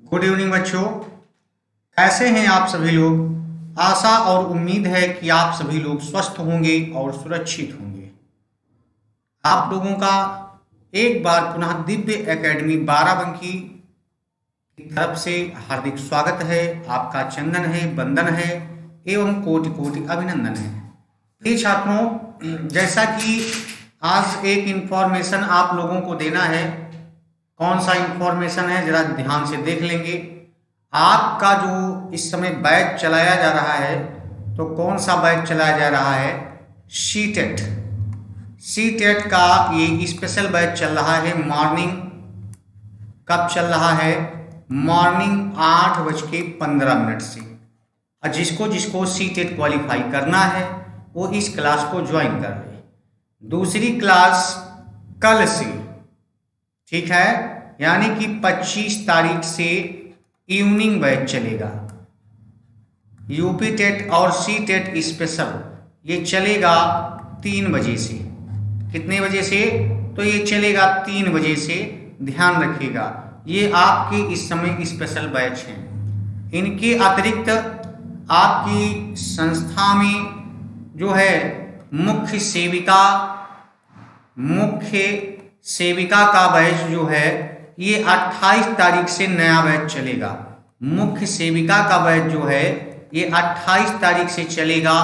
Good evening बच्चों, कैसे हैं आप सभी लोग। आशा और उम्मीद है कि आप सभी लोग स्वस्थ होंगे और सुरक्षित होंगे। आप लोगों का एक बार पुनः दिव्य एकेडमी बाराबंकी की तरफ से हार्दिक स्वागत है। आपका चंदन है, वंदन है एवं कोटि कोटि अभिनंदन है। प्रिय छात्रों, जैसा कि आज एक इंफॉर्मेशन आप लोगों को देना है। कौन सा इंफॉर्मेशन है जरा ध्यान से देख लेंगे। आपका जो इस समय बैच चलाया जा रहा है, तो कौन सा बैच चलाया जा रहा है? सीटेट। सीटेट का ये स्पेशल बैच चल रहा है। मॉर्निंग कब चल रहा है? मॉर्निंग 8:15 से। और जिसको जिसको सीटेट क्वालिफाई करना है वो इस क्लास को ज्वाइन कर ले। दूसरी क्लास कल से, ठीक है, यानी कि 25 तारीख से इवनिंग बैच चलेगा। यूपी टेट और सी टेट स्पेशल ये चलेगा 3 बजे से। कितने बजे से? तो ये चलेगा 3 बजे से। ध्यान रखिएगा, ये आपके इस समय स्पेशल बैच हैं। इनके अतिरिक्त आपकी संस्था में जो है मुख्य सेविका का बैच जो है ये 28 तारीख से नया बैच चलेगा। मुख्य सेविका का बैच जो है ये 28 तारीख से चलेगा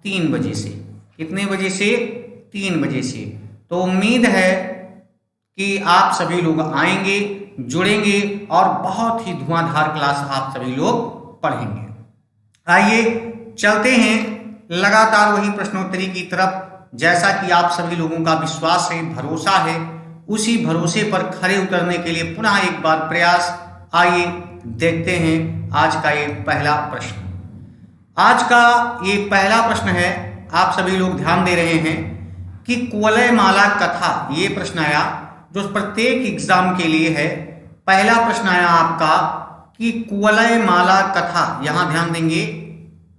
3 बजे से। कितने बजे से? 3 बजे से। तो उम्मीद है कि आप सभी लोग आएंगे, जुड़ेंगे और बहुत ही धुआंधार क्लास आप सभी लोग पढ़ेंगे। आइए चलते हैं लगातार वही प्रश्नोत्तरी की तरफ। जैसा कि आप सभी लोगों का विश्वास है, भरोसा है, उसी भरोसे पर खरे उतरने के लिए पुनः एक बार प्रयास। आइए देखते हैं आज का ये पहला प्रश्न। आज का ये पहला प्रश्न है, आप सभी लोग ध्यान दे रहे हैं कि कुवलयमाला कथा, ये प्रश्न आया जो प्रत्येक एग्जाम के लिए है। पहला प्रश्न आया आपका कि कुवलयमाला कथा, यहां ध्यान देंगे,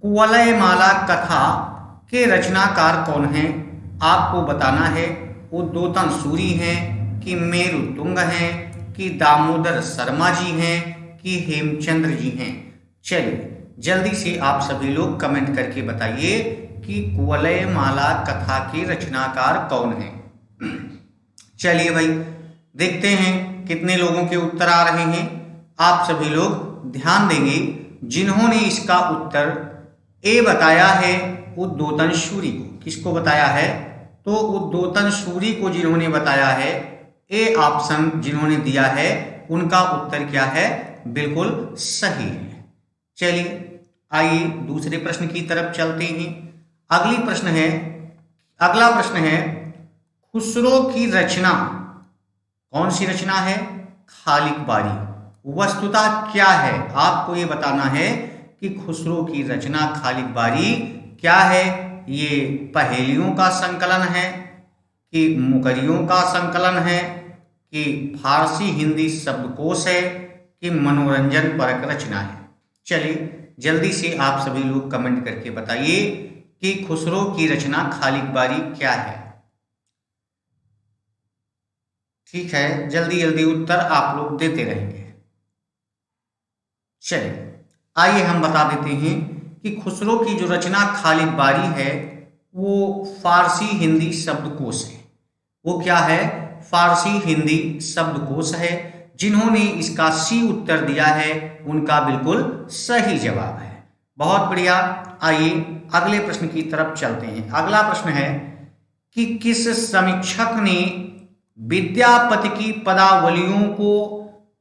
कुवलयमाला कथा के रचनाकार कौन हैं आपको बताना है। उद्योतन सूरी हैं कि मेरुतुंग हैं कि दामोदर शर्मा जी हैं कि हेमचंद्र जी हैं। चलिए जल्दी से आप सभी लोग कमेंट करके बताइए कि कुवलयमाला कथा के रचनाकार कौन हैं। चलिए भाई देखते हैं कितने लोगों के उत्तर आ रहे हैं। आप सभी लोग ध्यान देंगे, जिन्होंने इसका उत्तर ए बताया है उद्योतन सूरी को। किसको बताया है? तो उद्योतन सूरी को जिन्होंने बताया है, ए ऑप्शन जिन्होंने दिया है, उनका उत्तर क्या है? बिल्कुल सही है। चलिए आइए दूसरे प्रश्न की तरफ चलते हैं। अगला प्रश्न है खुसरो की रचना, कौन सी रचना है? खालिक बारी। वस्तुतः क्या है आपको ये बताना है कि खुसरो की रचना खालिक बारी क्या है। ये पहेलियों का संकलन है कि मुकरियों का संकलन है कि फारसी हिंदी शब्दकोश है कि मनोरंजन परक रचना है। चलिए जल्दी से आप सभी लोग कमेंट करके बताइए कि खुसरो की रचना खालिक बारी क्या है। ठीक है, जल्दी जल्दी उत्तर आप लोग देते रहेंगे। चलिए आइए हम बता देते हैं कि खुसरो की जो रचना खालिक बारी है वो फारसी हिंदी शब्दकोश है। वो क्या है? फारसी हिंदी शब्दकोश है। जिन्होंने इसका सी उत्तर दिया है उनका बिल्कुल सही जवाब है। बहुत बढ़िया। आइए अगले प्रश्न की तरफ चलते हैं। अगला प्रश्न है कि किस समीक्षक ने विद्यापति की पदावलियों को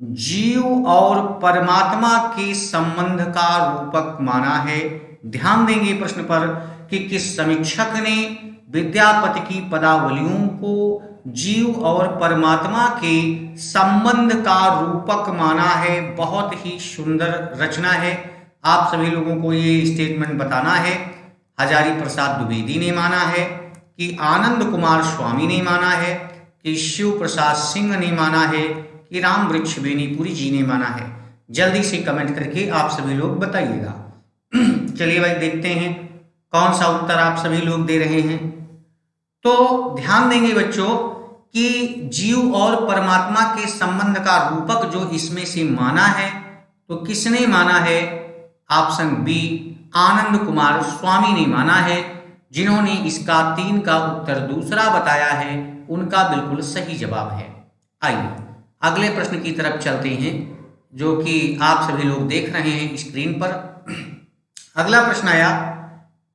जीव और परमात्मा के संबंध का रूपक माना है। ध्यान देंगे प्रश्न पर कि किस समीक्षक ने विद्यापति की पदावलियों को जीव और परमात्मा के संबंध का रूपक माना है। बहुत ही सुंदर रचना है। आप सभी लोगों को ये स्टेटमेंट बताना है। हजारी प्रसाद द्विवेदी ने माना है कि आनंद कुमार स्वामी ने माना है कि शिव प्रसाद सिंह ने माना है कि राम वृक्ष बेनीपुरी जी ने माना है। जल्दी से कमेंट करके आप सभी लोग बताइएगा। चलिए भाई देखते हैं कौन सा उत्तर आप सभी लोग दे रहे हैं। तो ध्यान देंगे बच्चों कि जीव और परमात्मा के संबंध का रूपक जो इसमें से माना है तो किसने माना है? ऑप्शन बी, आनंद कुमार स्वामी ने माना है। जिन्होंने इसका 3 का उत्तर दूसरा बताया है उनका बिल्कुल सही जवाब है। आइए अगले प्रश्न की तरफ चलते हैं, जो कि आप सभी लोग देख रहे हैं स्क्रीन पर। अगला प्रश्न आया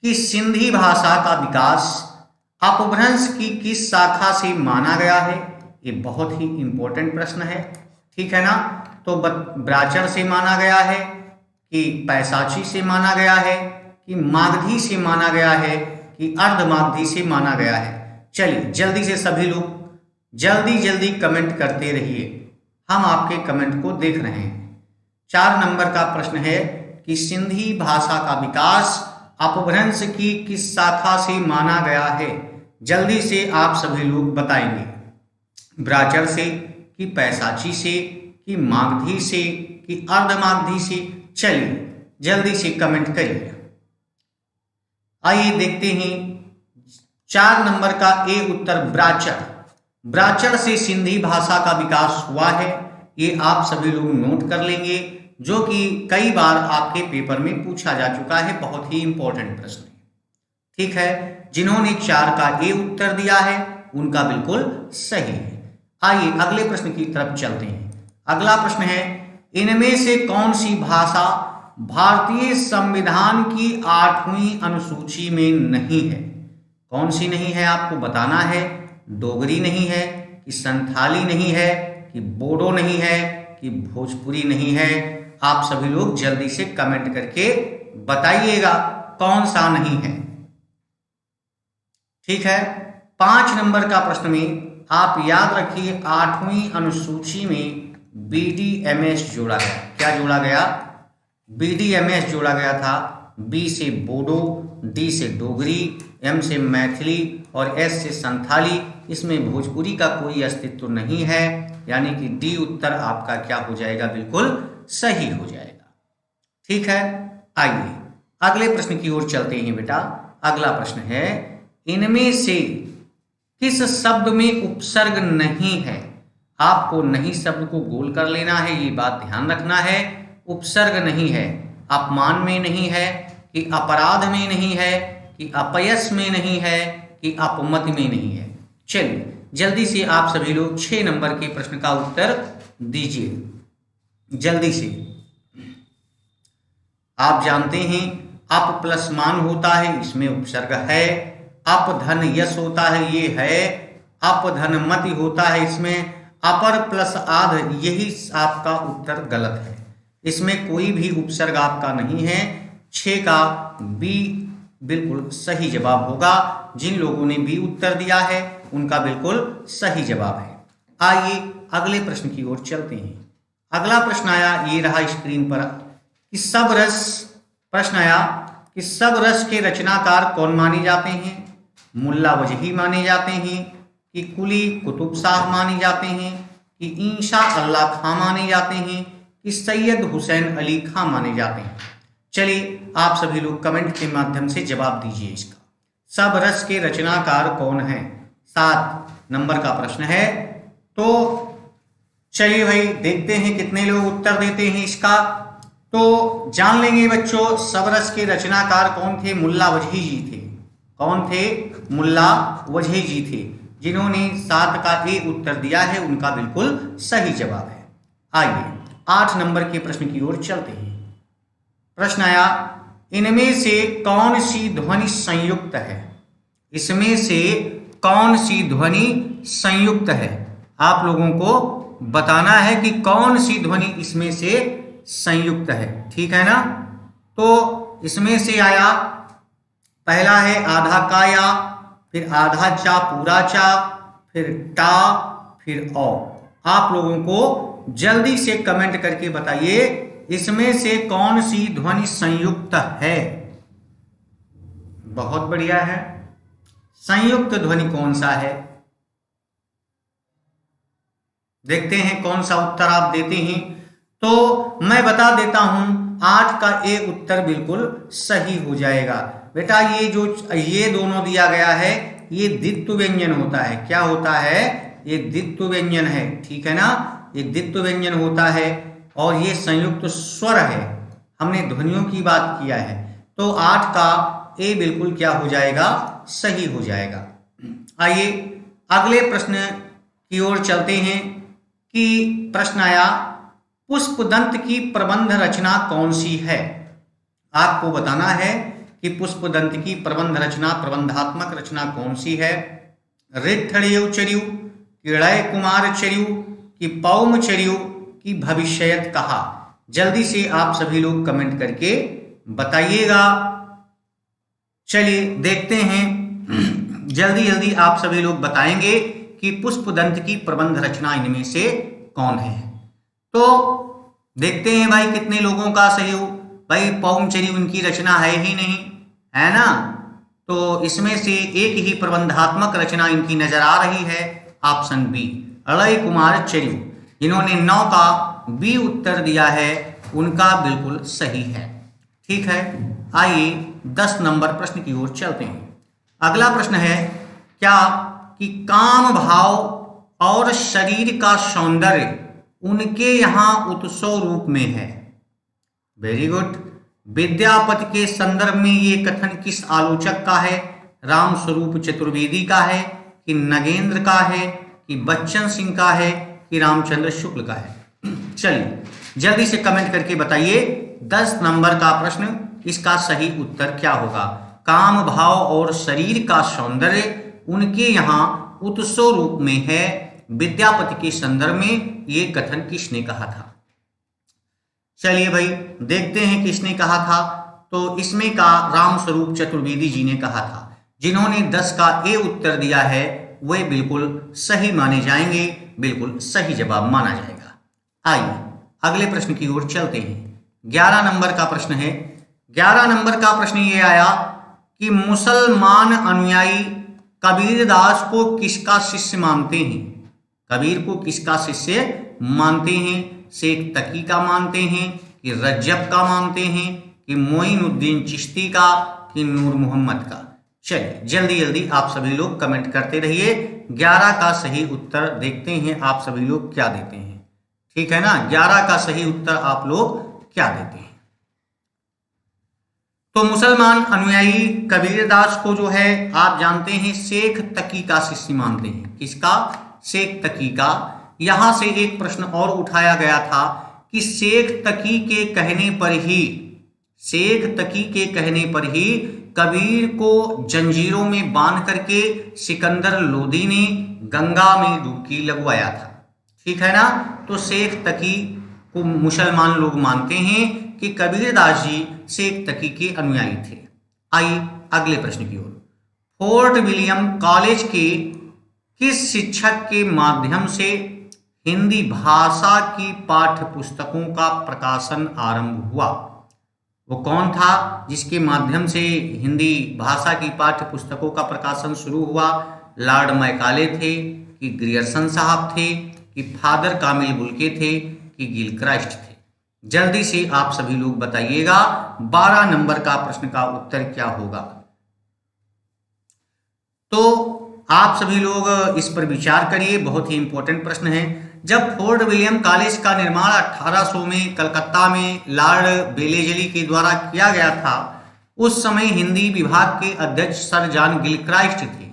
कि सिंधी भाषा का विकास अपभ्रंश की किस शाखा से माना गया है? ये बहुत ही इंपॉर्टेंट प्रश्न है, ठीक है ना। तो ब्राचर से माना गया है कि पैसाची से माना गया है कि मागधी से माना गया है कि अर्धमागधी से माना गया है? चलिए जल्दी से सभी लोग जल्दी कमेंट करते रहिए, हम आपके कमेंट को देख रहे हैं। 4 नंबर का प्रश्न है कि सिंधी भाषा का विकास अपभ्रंश की किस शाखा से माना गया है? जल्दी से आप सभी लोग बताएंगे, ब्राचर से कि पैसाची से कि मागधी से कि अर्धमागधी से? चलिए जल्दी से कमेंट करिए। आइए देखते हैं 4 नंबर का ए उत्तर ब्राचर से सिंधी भाषा का विकास हुआ है। ये आप सभी लोग नोट कर लेंगे, जो कि कई बार आपके पेपर में पूछा जा चुका है, बहुत ही इंपॉर्टेंट प्रश्न है, ठीक है। जिन्होंने 4 का ए उत्तर दिया है उनका बिल्कुल सही है। आइए अगले प्रश्न की तरफ चलते हैं। अगला प्रश्न है, इनमें से कौन सी भाषा भारतीय संविधान की 8वीं अनुसूची में नहीं है? कौन सी नहीं है आपको बताना है। डोगरी नहीं है कि संथाली नहीं है कि बोडो नहीं है कि भोजपुरी नहीं है? आप सभी लोग जल्दी से कमेंट करके बताइएगा कौन सा नहीं है, ठीक है। 5 नंबर का प्रश्न में आप याद रखिए 8वीं अनुसूची में BDMS जोड़ा गया। क्या जोड़ा गया? BDMS जोड़ा गया था। B से बोडो, D से डोगरी, M से मैथिली और S से संथाली। इसमें भोजपुरी का कोई अस्तित्व नहीं है, यानी कि D उत्तर आपका क्या हो जाएगा? बिल्कुल सही हो जाएगा, ठीक है। आइए अगले प्रश्न की ओर चलते हैं बेटा। अगला प्रश्न है, इनमें से किस शब्द में उपसर्ग नहीं है? आपको नहीं शब्द को गोल कर लेना है, ये बात ध्यान रखना है। उपसर्ग नहीं है, अपमान में नहीं है कि अपराध में नहीं है कि अपयश में नहीं है कि अपमत में नहीं है? चलिए जल्दी से आप सभी लोग 6 नंबर के प्रश्न का उत्तर दीजिए जल्दी से। आप जानते हैं अप प्लस मान होता है, इसमें उपसर्ग है। अप धन यश होता है, ये है। अप धन मति होता है, इसमें अपर प्लस आध, यही आपका उत्तर गलत है। इसमें कोई भी उपसर्ग आपका नहीं है। 6 का बी बिल्कुल सही जवाब होगा। जिन लोगों ने बी उत्तर दिया है उनका बिल्कुल सही जवाब है। आइए अगले प्रश्न की ओर चलते हैं। अगला प्रश्न आया, ये रहा स्क्रीन पर, कि सब रस प्रश्न आया कि सब रस के रचनाकार कौन माने जाते हैं? मुल्ला वजही माने जाते हैं कि कुली कुतुब शाह माने जाते हैं कि इंशा अल्लाह खां माने जाते हैं कि सैयद हुसैन अली खां माने जाते हैं? चलिए आप सभी लोग कमेंट के माध्यम से जवाब दीजिए इसका। सब रस के रचनाकार कौन है? 7 नंबर का प्रश्न है। तो चलिए भाई देखते हैं कितने लोग उत्तर देते हैं इसका। तो जान लेंगे बच्चों, सब रस के रचनाकार कौन थे? मुल्ला वजही जी थे। कौन थे? मुल्ला वजही जी थे। जिन्होंने 7 का ए उत्तर दिया है उनका बिल्कुल सही जवाब है। आइए 8 नंबर के प्रश्न की ओर चलते हैं। प्रश्न आया, इनमें से कौन सी ध्वनि संयुक्त है? इसमें से कौन सी ध्वनि संयुक्त है? आप लोगों को बताना है कि कौन सी ध्वनि इसमें से संयुक्त है, ठीक है ना। तो इसमें से आया, पहला है आधा काया, फिर आधा चा पूरा चा, फिर टा, फिर औ। आप लोगों को जल्दी से कमेंट करके बताइए इसमें से कौन सी ध्वनि संयुक्त है। बहुत बढ़िया है। संयुक्त ध्वनि कौन सा है? देखते हैं कौन सा उत्तर आप देते हैं। तो मैं बता देता हूं, 8 का ए उत्तर बिल्कुल सही हो जाएगा। बेटा ये दोनों दिया गया है, ये द्वित्व व्यंजन होता है। क्या होता है? ये द्वित्व व्यंजन है, ठीक है ना। ये द्वित्व व्यंजन होता है और ये संयुक्त स्वर है, हमने ध्वनियों की बात किया है, तो 8 का ए बिल्कुल क्या हो जाएगा, सही हो जाएगा। आइए अगले प्रश्न की ओर चलते हैं कि प्रश्न आया पुष्पदंत की प्रबंध रचना कौन सी है। आपको बताना है कि पुष्पदंत की प्रबंध रचना, प्रबंधात्मक रचना कौन सी है। ऋद्धेय चर्यु, किड़य कुमार चर्यु, कि पौम चर्यु, कि भविष्यत कहा। जल्दी से आप सभी लोग कमेंट करके बताइएगा। चलिए देखते हैं, जल्दी जल्दी आप सभी लोग बताएंगे कि पुष्पदंत की प्रबंध रचना इनमें से कौन है। तो देखते हैं भाई कितने लोगों का सही हो। भाई पौमचरी उनकी रचना है ही नहीं, है ना, तो इसमें से एक ही प्रबंधात्मक रचना इनकी नजर आ रही है, ऑप्शन बी, अड़य कुमार चर्यु। जिन्होंने 9 का बी उत्तर दिया है उनका बिल्कुल सही है। ठीक है, आइए 10 नंबर प्रश्न की ओर चलते हैं। अगला प्रश्न है क्या कि काम भाव और शरीर का सौंदर्य उनके यहाँ उत्सव रूप में है। Very good. विद्यापति के संदर्भ में ये कथन किस आलोचक का है? राम स्वरूप चतुर्वेदी का है, कि नगेंद्र का है, कि बच्चन सिंह का है, कि रामचंद्र शुक्ल का है? चलिए जल्दी से कमेंट करके बताइए 10 नंबर का प्रश्न, इसका सही उत्तर क्या होगा। काम भाव और शरीर का सौंदर्य उनके यहाँ उत्सव रूप में है। विद्यापति के संदर्भ में ये कथन किसने कहा था? चलिए भाई देखते हैं किसने कहा था। तो इसमें का राम स्वरूप चतुर्वेदी जी ने कहा था। जिन्होंने 10 का ए उत्तर दिया है वे बिल्कुल सही माने जाएंगे, बिल्कुल सही जवाब माना जाएगा। आइए अगले प्रश्न की ओर चलते हैं। 11 नंबर का प्रश्न है। 11 नंबर का प्रश्न ये आया कि मुसलमान अनुयायी कबीरदास को किसका शिष्य मानते हैं? कबीर को किसका शिष्य मानते हैं? शेख तकी का मानते हैं, कि रज्जब का मानते हैं, कि मोइनुद्दीन चिश्ती का, कि नूर मोहम्मद का? चलिए जल्दी जल्दी आप सभी लोग कमेंट करते रहिए। 11 का सही उत्तर देखते हैं आप सभी लोग क्या देते हैं। ठीक है ना, 11 का सही उत्तर आप लोग क्या देते हैं। तो मुसलमान अनुयायी कबीरदास को जो है आप जानते हैं शेख तकी का शिष्य मानते हैं। किसका? शेख तकी का। यहां से एक प्रश्न और उठाया गया था कि शेख तकी के कहने पर ही कबीर को जंजीरों में बांध करके सिकंदर लोदी ने गंगा में डुबकी लगवाया था। ठीक है ना, तो शेख तकी को मुसलमान लोग मानते हैं कि कबीरदास जी शेख तकी के अनुयायी थे। आइए अगले प्रश्न की ओर। फोर्ट विलियम कॉलेज के किस शिक्षक के माध्यम से हिंदी भाषा की पाठ्य पुस्तकों का प्रकाशन आरंभ हुआ? वो कौन था जिसके माध्यम से हिंदी भाषा की पाठ्य पुस्तकों का प्रकाशन शुरू हुआ? लॉर्ड मैकाले थे, कि ग्रियर्सन साहब थे, कि फादर कामिल बुल्के थे, कि गिलक्राइस्ट थे? जल्दी से आप सभी लोग बताइएगा 12 नंबर का प्रश्न का उत्तर क्या होगा। तो आप सभी लोग इस पर विचार करिए, बहुत ही इंपॉर्टेंट प्रश्न है। जब फोर्ट विलियम कॉलेज का निर्माण 1800 में कलकत्ता में लॉर्ड बेलेजली के द्वारा किया गया था, उस समय हिंदी विभाग के अध्यक्ष सर जॉन गिलक्राइस्ट थे।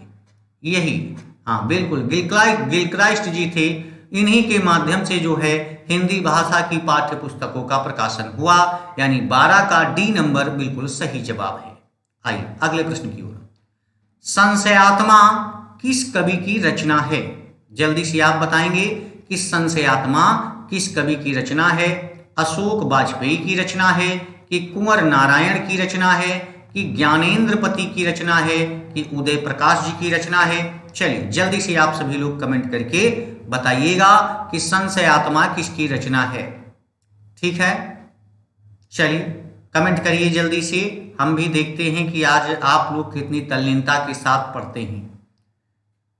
यही, हाँ बिल्कुल, गिलक्राइस्ट जी थे। इन्हीं के माध्यम से जो है हिंदी भाषा की पाठ्य पुस्तकों का प्रकाशन हुआ, यानी 12 का डी नंबर बिल्कुल सही जवाब है। आइए अगले प्रश्न की ओर। संशयात्मा किस कवि की रचना है? जल्दी से आप बताएंगे कि संशयात्मा किस कवि की रचना है? अशोक वाजपेयी की रचना है, कि कुंवर नारायण की रचना है, कि ज्ञानेंद्रपति की रचना है, कि उदय प्रकाश जी की रचना है? चलिए जल्दी से आप सभी लोग कमेंट करके बताइएगा कि संशयात्मा किसकी रचना है। ठीक है, चलिए कमेंट करिए जल्दी से, हम भी देखते हैं कि आज आप लोग कितनी तल्लीनता के साथ पढ़ते हैं।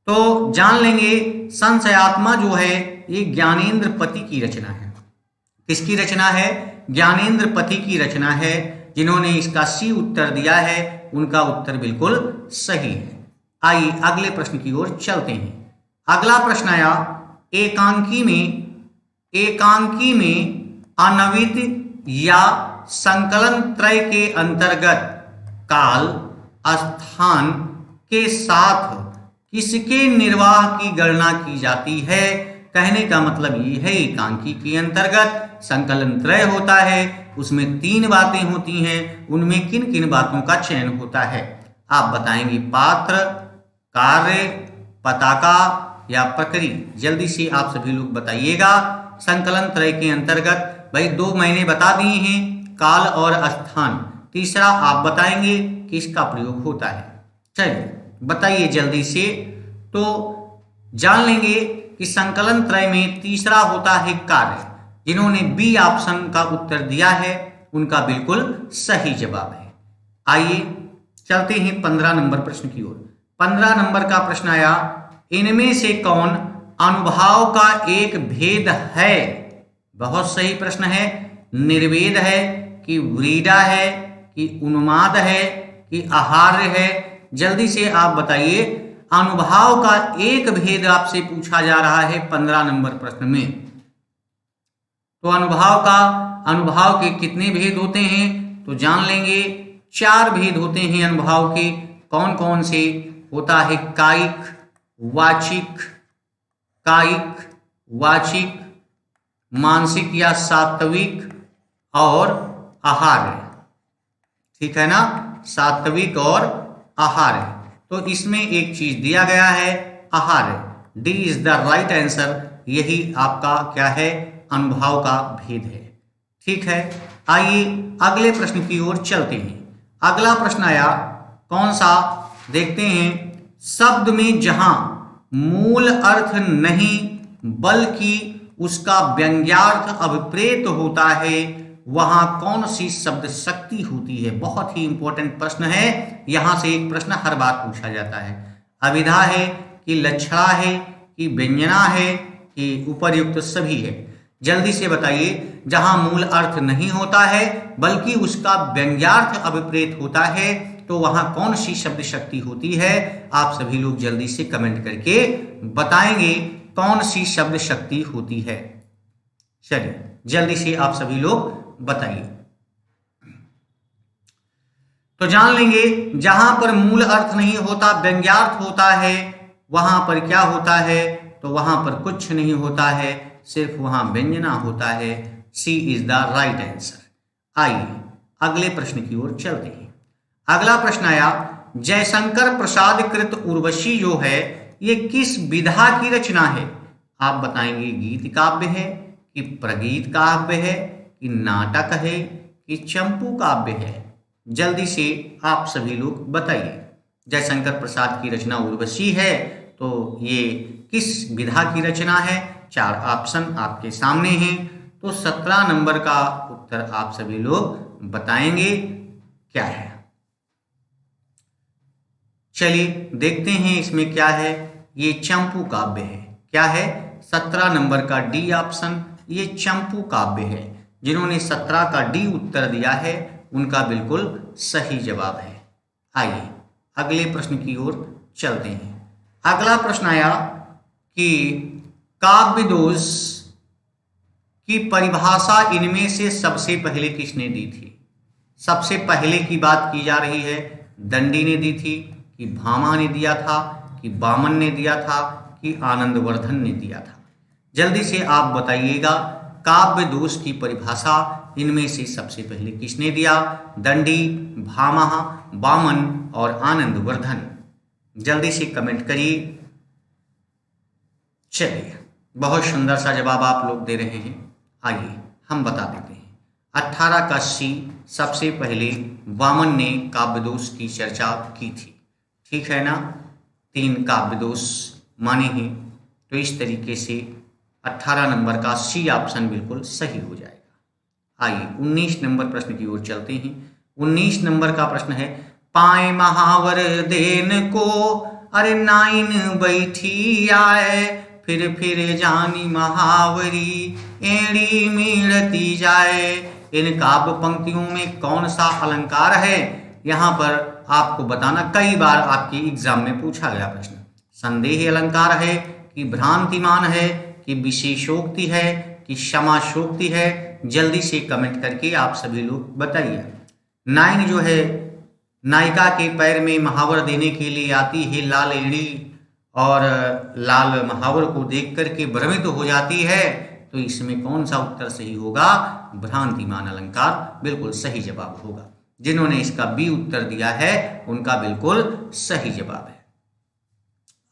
तो जान लेंगे संशयात्मा जो है ये ज्ञानेंद्रपति की रचना है। किसकी रचना है? ज्ञानेंद्रपति की रचना है। जिन्होंने इसका सी उत्तर दिया है उनका उत्तर बिल्कुल सही है। आइए अगले प्रश्न की ओर चलते हैं। अगला प्रश्न आया, एकांकी में अनवित या संकलन त्रय के अंतर्गत काल स्थान के साथ किसके निर्वाह की गणना की जाती है? कहने का मतलब ये है एकांकी के अंतर्गत संकलन त्रय होता है, उसमें 3 बातें होती हैं, उनमें किन किन बातों का चयन होता है? आप बताएंगे पात्र, कार्य, पताका या प्रकृति। जल्दी से आप सभी लोग बताइएगा। संकलन त्रय के अंतर्गत भाई 2 मैंने बता दिए हैं, काल और स्थान। तीसरा आप बताएंगे कि इसका प्रयोग होता है। चलिए बताइए जल्दी से। तो जान लेंगे कि संकलन त्रय में तीसरा होता है कार्य। जिन्होंने बी ऑप्शन का उत्तर दिया है उनका बिल्कुल सही जवाब है। आइए चलते हैं 15 नंबर प्रश्न की ओर। 15 नंबर का प्रश्न आया, इनमें से कौन अनुभाव का एक भेद है? बहुत सही प्रश्न है। निर्वेद है कि व्रीडा है कि उन्माद है कि आहार्य है? जल्दी से आप बताइए। अनुभाव का एक भेद आपसे पूछा जा रहा है 15 नंबर प्रश्न में। तो अनुभाव के कितने भेद होते हैं? तो जान लेंगे 4 भेद होते हैं अनुभाव के। कौन कौन से? होता है कायिक, वाचिक, मानसिक या सात्विक और आहार्य। ठीक है ना, सात्विक और आहार्य। तो इसमें एक चीज दिया गया है आहार्य। D is the right answer. यही आपका क्या है? अनुभाव का भेद है। ठीक है, आइए अगले प्रश्न की ओर चलते हैं। अगला प्रश्न आया, कौन सा? देखते हैं। शब्द में जहां मूल अर्थ नहीं बल्कि उसका व्यंग्यार्थ अभिप्रेत होता है वहां कौन सी शब्द शक्ति होती है? बहुत ही इंपॉर्टेंट प्रश्न है। यहां से एक प्रश्न हर बार पूछा जाता है। अभिधा है कि लक्षणा है कि व्यंजना है कि उपर्युक्त सभी है? जल्दी से बताइए। जहां मूल अर्थ नहीं होता है बल्कि उसका व्यंग्यार्थ अभिप्रेत होता है तो वहां कौन सी शब्द शक्ति होती है? आप सभी लोग जल्दी से कमेंट करके बताएंगे कौन सी शब्द शक्ति होती है। चलिए जल्दी से आप सभी लोग बताइए। तो जान लेंगे, जहां पर मूल अर्थ नहीं होता व्यंग्यार्थ होता है वहां पर क्या होता है? तो वहां पर कुछ नहीं होता है, सिर्फ वहां व्यंजना होता है। सी इज द राइट आंसर। आइए अगले प्रश्न की ओर चलते हैं। अगला प्रश्न आया, जयशंकर प्रसाद कृत उर्वशी जो है ये किस विधा की रचना है? आप बताएंगे गीत काव्य है कि प्रगीत काव्य है कि नाटक है कि चंपू काव्य है? जल्दी से आप सभी लोग बताइए। जयशंकर प्रसाद की रचना उर्वशी है तो ये किस विधा की रचना है? 4 ऑप्शन आपके सामने हैं। तो 17 नंबर का उत्तर आप सभी लोग बताएंगे क्या है। चलिए देखते हैं इसमें क्या है। ये चंपू काव्य है। क्या है? 17 नंबर का डी ऑप्शन ये चंपू काव्य है। जिन्होंने 17 का डी उत्तर दिया है उनका बिल्कुल सही जवाब है। आइए अगले प्रश्न की ओर चलते हैं। अगला प्रश्न आया कि काव्य दोष की परिभाषा इनमें से सबसे पहले किसने दी थी? सबसे पहले की बात की जा रही है, दंडी ने दी थी कि भामा ने दिया था कि वामन ने दिया था कि आनंदवर्धन ने दिया था? जल्दी से आप बताइएगा। काव्य दोष की परिभाषा इनमें से सबसे पहले किसने दिया? दंडी, भामा, वामन और आनंदवर्धन? जल्दी से कमेंट करिए। चलिए बहुत सुंदर सा जवाब आप लोग दे रहे हैं। आइए हम बता देते हैं। 18 का सी, सबसे पहले वामन ने काव्य दोष की चर्चा की थी। ठीक है ना, 3 काव्य दोष माने हैं। तो इस तरीके से 18 नंबर का सी ऑप्शन बिल्कुल सही हो जाएगा। आइए 19 नंबर प्रश्न की ओर चलते हैं। 19 नंबर का प्रश्न है, पाए महावर देन को अरे नाइन बैठी आए, फिर जानी महावरी एड़ी मिलती जाए। इन काव्य पंक्तियों में कौन सा अलंकार है? यहाँ पर आपको बताना, कई बार आपके एग्जाम में पूछा गया प्रश्न। संदेह अलंकार है कि भ्रांतिमान है कि विशेषोक्ति है कि समाशोक्ति है? जल्दी से कमेंट करके आप सभी लोग बताइए। 9 जो है, नायिका के पैर में महावर देने के लिए आती है लाल एड़ी और लाल महावर को देख करके भ्रमित हो जाती है, तो इसमें कौन सा उत्तर सही होगा? भ्रांतिमान अलंकार बिल्कुल सही जवाब होगा। जिन्होंने इसका बी उत्तर दिया है उनका बिल्कुल सही जवाब है।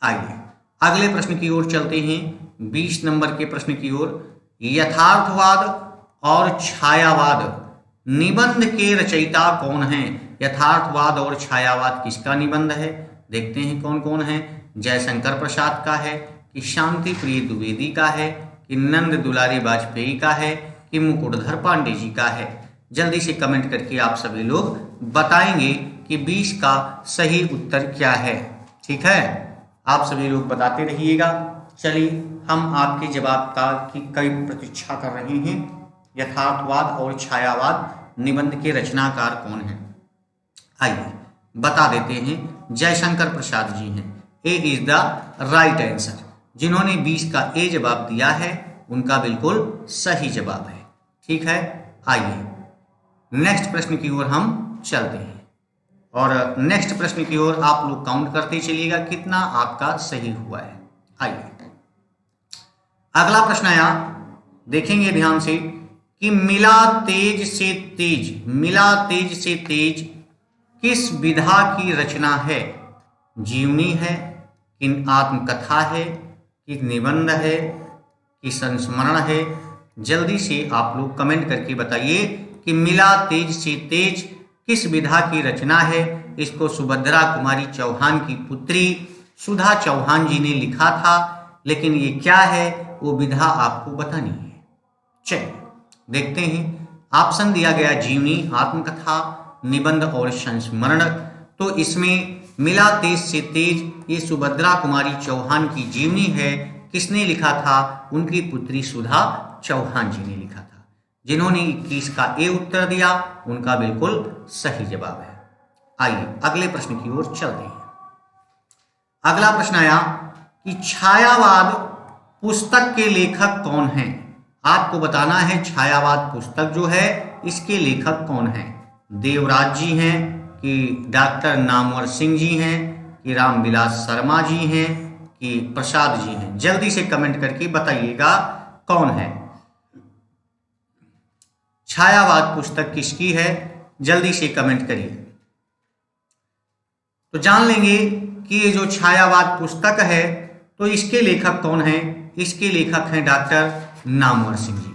आइए अगले प्रश्न की ओर चलते हैं, 20 नंबर के प्रश्न की ओर। यथार्थवाद और छायावाद निबंध के रचयिता कौन हैं? यथार्थवाद और छायावाद किसका निबंध है? देखते हैं कौन कौन है। जयशंकर प्रसाद का है, कि शांति प्रिय द्विवेदी का है, कि नंद दुलारी वाजपेयी का है, कि मुकुटधर पांडे जी का है? जल्दी से कमेंट करके आप सभी लोग बताएंगे कि 20 का सही उत्तर क्या है। ठीक है, आप सभी लोग बताते रहिएगा। चलिए हम आपके जवाब का की कई प्रतीक्षा कर रहे हैं। यथार्थवाद और छायावाद निबंध के रचनाकार कौन हैं? आइए बता देते हैं, जयशंकर प्रसाद जी हैं। ए इज द राइट आंसर। जिन्होंने 20 का ए जवाब दिया है उनका बिल्कुल सही जवाब है। ठीक है, आइए नेक्स्ट प्रश्न की ओर हम चलते हैं और नेक्स्ट प्रश्न की ओर आप लोग काउंट करते चलिएगा कितना आपका सही हुआ है। आइए अगला प्रश्न आया, देखेंगे ध्यान से कि मिला तेज से तेज, मिला तेज से तेज किस विधा की रचना है? जीवनी है, कि आत्मकथा है, कि निबंध है, कि संस्मरण है? जल्दी से आप लोग कमेंट करके बताइए कि मिला तेज से तेज किस विधा की रचना है। इसको सुभद्रा कुमारी चौहान की पुत्री सुधा चौहान जी ने लिखा था, लेकिन ये क्या है वो विधा आपको बतानी है। चलिए देखते हैं। ऑप्शन दिया गया जीवनी, आत्मकथा, निबंध और संस्मरण। तो इसमें मिला तेज से तेज ये सुभद्रा कुमारी चौहान की जीवनी है। किसने लिखा था? उनकी पुत्री सुधा चौहान जी ने लिखा था। जिन्होंने 21 का ए उत्तर दिया उनका बिल्कुल सही जवाब है। आइए अगले प्रश्न की ओर चलते हैं। अगला प्रश्न आया कि छायावाद पुस्तक के लेखक कौन हैं? आपको बताना है छायावाद पुस्तक जो है इसके लेखक कौन हैं। देवराज जी हैं, कि डॉक्टर नामवर सिंह जी हैं, कि रामविलास शर्मा जी हैं, कि प्रसाद जी हैं? जल्दी से कमेंट करके बताइएगा कौन है। छायावाद पुस्तक किसकी है? जल्दी से कमेंट करिए तो जान लेंगे कि ये जो छायावाद पुस्तक है तो इसके लेखक कौन हैं। इसके लेखक हैं डॉक्टर नामवर सिंह जी।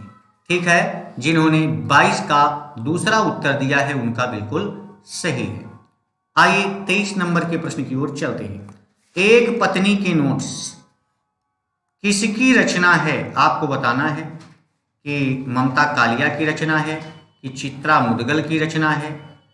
ठीक है, जिन्होंने 22 का दूसरा उत्तर दिया है उनका बिल्कुल सही है। आइए 23 नंबर के प्रश्न की ओर चलते हैं। एक पत्नी के नोट्स किसकी रचना है? आपको बताना है कि ममता कालिया की रचना है, कि चित्रा मुदगल की रचना है,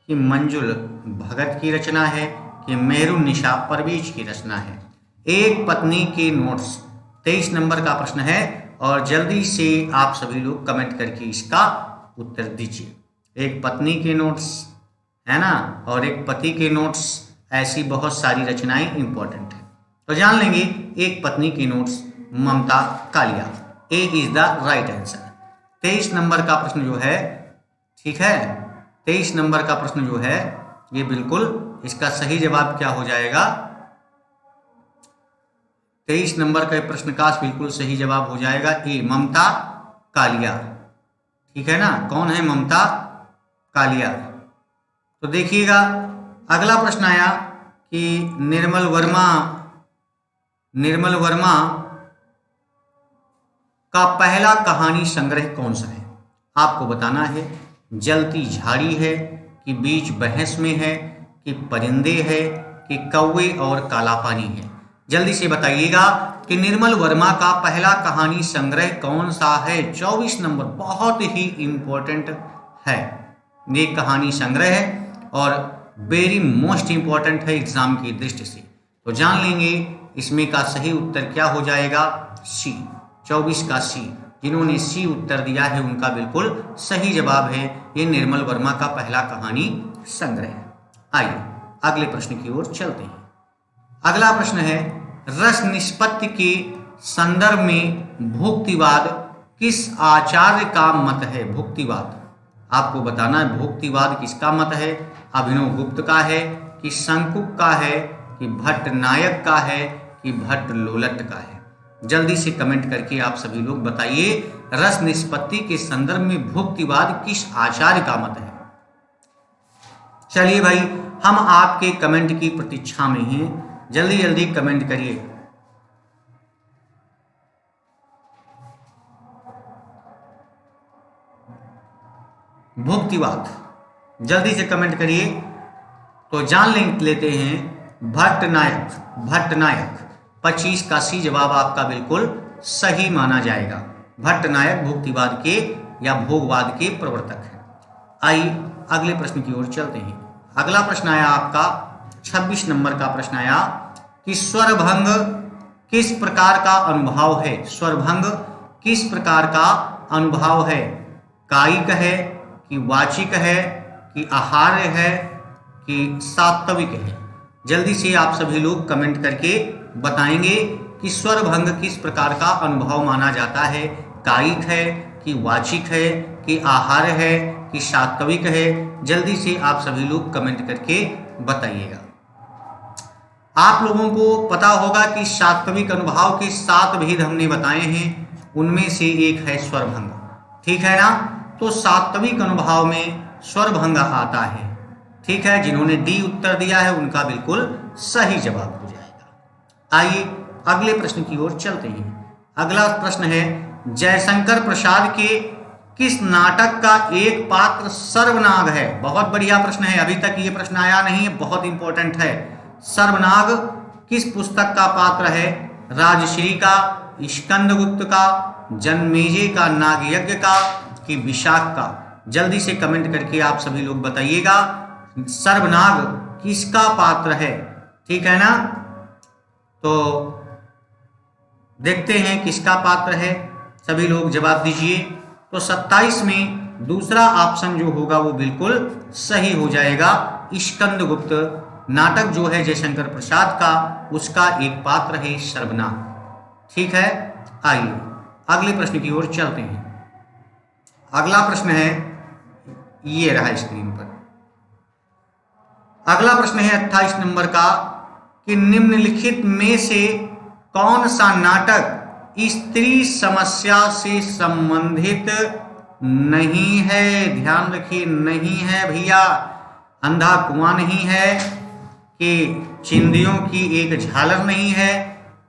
कि मंजुल भगत की रचना है, कि मेहरुन्निसा परवेज की रचना है। एक पत्नी के नोट्स 23 नंबर का प्रश्न है और जल्दी से आप सभी लोग कमेंट करके इसका उत्तर दीजिए। एक पत्नी के नोट्स है ना, और एक पति के नोट्स, ऐसी बहुत सारी रचनाएं इंपॉर्टेंट है। तो जान लेंगे एक पत्नी के notes Mamta Kalia. A is the right answer. 23 number का प्रश्न जो है, ठीक है, 23 नंबर का प्रश्न जो है ये बिल्कुल इसका सही जवाब क्या हो जाएगा? 23 नंबर का प्रश्न का बिल्कुल सही जवाब हो जाएगा ए, ममता कालिया। ठीक है ना, कौन है ममता कालिया? तो देखिएगा अगला प्रश्न आया कि निर्मल वर्मा का पहला कहानी संग्रह कौन सा है? आपको बताना है। जलती झाड़ी है, कि बीच बहस में है, कि परिंदे है, कि कौवे और काला पानी है? जल्दी से बताइएगा कि निर्मल वर्मा का पहला कहानी संग्रह कौन सा है। 24 नंबर बहुत ही इंपॉर्टेंट है ये कहानी संग्रह है और वेरी मोस्ट इंपॉर्टेंट है एग्जाम की दृष्टि से। तो जान लेंगे इसमें का सही उत्तर क्या हो जाएगा? सी, 24 का सी। जिन्होंने सी उत्तर दिया है उनका बिल्कुल सही जवाब है, ये निर्मल वर्मा का पहला कहानी संग्रह है। आइए अगले प्रश्न की ओर चलते हैं। अगला प्रश्न है, रस निष्पत्ति के संदर्भ में भुक्तिवाद किस आचार्य का मत है? भुक्तिवाद। आपको बताना है भुक्तिवाद किसका मत है? अभिनव गुप्त का है कि शंकुक का है कि भट्ट नायक का है कि भट्ट लोलट का है? जल्दी से कमेंट करके आप सभी लोग बताइए रस निष्पत्ति के संदर्भ में भुक्तिवाद किस आचार्य का मत है? चलिए भाई, हम आपके कमेंट की प्रतीक्षा में हैं, जल्दी जल्दी कमेंट करिए। भुक्तिवाद जल्दी से कमेंट करिए। तो जान लेते हैं भट्ट नायक 25 का सी जवाब आपका बिल्कुल सही माना जाएगा। भट्ट नायक भुक्तिवाद के या भोगवाद के प्रवर्तक हैं। आइए अगले प्रश्न की ओर चलते हैं। अगला प्रश्न आया आपका 26 नंबर का प्रश्न आया कि स्वरभंग किस प्रकार का अनुभाव है? स्वरभंग किस प्रकार का अनुभाव है? कायिक है कि वाचिक है कि आहार्य है कि सात्विक है? जल्दी से आप सभी लोग कमेंट करके बताएंगे कि स्वरभंग किस प्रकार का अनुभव माना जाता है। कायिक है कि वाचिक है कि आहार्य है कि सात्विक है? जल्दी से आप सभी लोग कमेंट करके बताइएगा। आप लोगों को पता होगा कि सात्विक अनुभाव के 7 भेद हमने बताए हैं, उनमें से एक है स्वरभंग, ठीक है ना? तो सात्विक अनुभाव में स्वरभंग आता है, ठीक है। जिन्होंने डी उत्तर दिया है उनका बिल्कुल सही जवाब हो जाएगा। आइए अगले प्रश्न की ओर चलते हैं। अगला प्रश्न है जयशंकर प्रसाद के किस नाटक का एक पात्र सर्वनाग है? बहुत बढ़िया प्रश्न है, अभी तक ये प्रश्न आया नहीं है, बहुत इंपॉर्टेंट है। सर्वनाग किस पुस्तक का पात्र है? राजश्री का, स्कंदगुप्त का, जन्मेजय का नागयज्ञ का कि विशाख का? जल्दी से कमेंट करके आप सभी लोग बताइएगा सर्वनाग किसका पात्र है, ठीक है ना? तो देखते हैं किसका पात्र है, सभी लोग जवाब दीजिए। तो 27 में दूसरा ऑप्शन जो होगा वो बिल्कुल सही हो जाएगा। स्कंदगुप्त नाटक जो है जयशंकर प्रसाद का, उसका एक पात्र है सर्वनाग, ठीक है। आइए अगले प्रश्न की ओर चलते हैं। अगला प्रश्न है, ये रहा स्क्रीन पर। अगला प्रश्न है 28 नंबर का कि निम्नलिखित में से कौन सा नाटक स्त्री समस्या से संबंधित नहीं है? ध्यान रखिए, नहीं है भैया। अंधा कुआं नहीं है कि चिंदियों की एक झालर नहीं है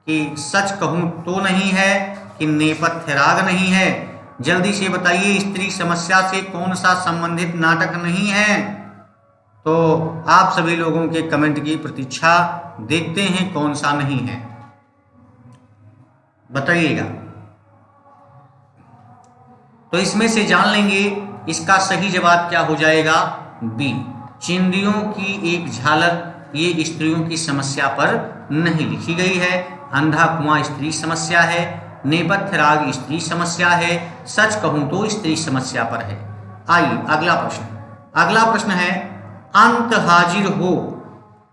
कि सच कहूं तो नहीं है कि नेपथ्य राग नहीं है? जल्दी से बताइए स्त्री समस्या से कौन सा संबंधित नाटक नहीं है? तो आप सभी लोगों के कमेंट की प्रतीक्षा, देखते हैं कौन सा नहीं है, बताइएगा। तो इसमें से जान लेंगे इसका सही जवाब क्या हो जाएगा, बी। चिंदियों की एक झलक ये स्त्रियों की समस्या पर नहीं लिखी गई है। अंधा कुआं स्त्री समस्या है, नेपथ्य राग स्त्री समस्या है, सच कहूं तो स्त्री समस्या पर है। आइए अगला प्रश्न। अगला प्रश्न है अंत हाजिर हो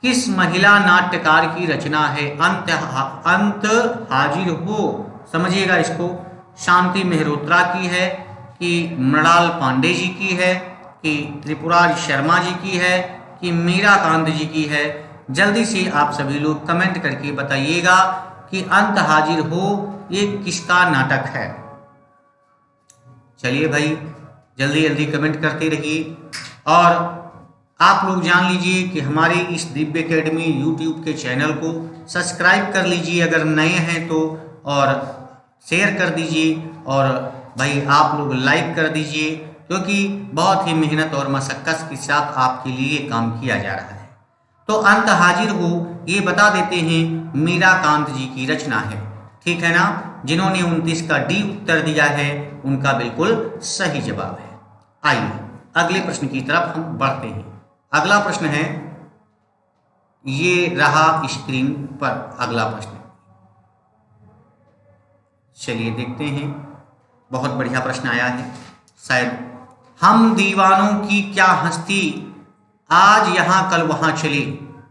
किस महिला नाट्यकार की रचना है? अंत हाजिर हो, समझिएगा इसको, शांति मेहरोत्रा की है कि मृणाल पांडे जी की है कि त्रिपुरारी शर्मा जी की है कि मीराकांत जी की है? जल्दी से आप सभी लोग कमेंट करके बताइएगा कि अंत हाजिर हो ये किसका नाटक है। चलिए भाई जल्दी जल्दी कमेंट करते रहिए और आप लोग जान लीजिए कि हमारे इस दिव्य एकेडमी यूट्यूब के चैनल को सब्सक्राइब कर लीजिए अगर नए हैं तो, और शेयर कर दीजिए और भाई आप लोग लाइक कर दीजिए, क्योंकि बहुत ही मेहनत और मशक्कत के साथ आपके लिए काम किया जा रहा है। तो अंत हाजिर हो ये बता देते हैं मीराकांत जी की रचना है, ठीक है ना? जिन्होंने 29 का डी उत्तर दिया है उनका बिल्कुल सही जवाब है। आइए अगले प्रश्न की तरफ हम बढ़ते हैं। अगला प्रश्न है, ये रहा स्क्रीन पर अगला प्रश्न, चलिए देखते हैं। बहुत बढ़िया प्रश्न आया है शायद। हम दीवानों की क्या हस्ती आज यहाँ कल वहाँ चली,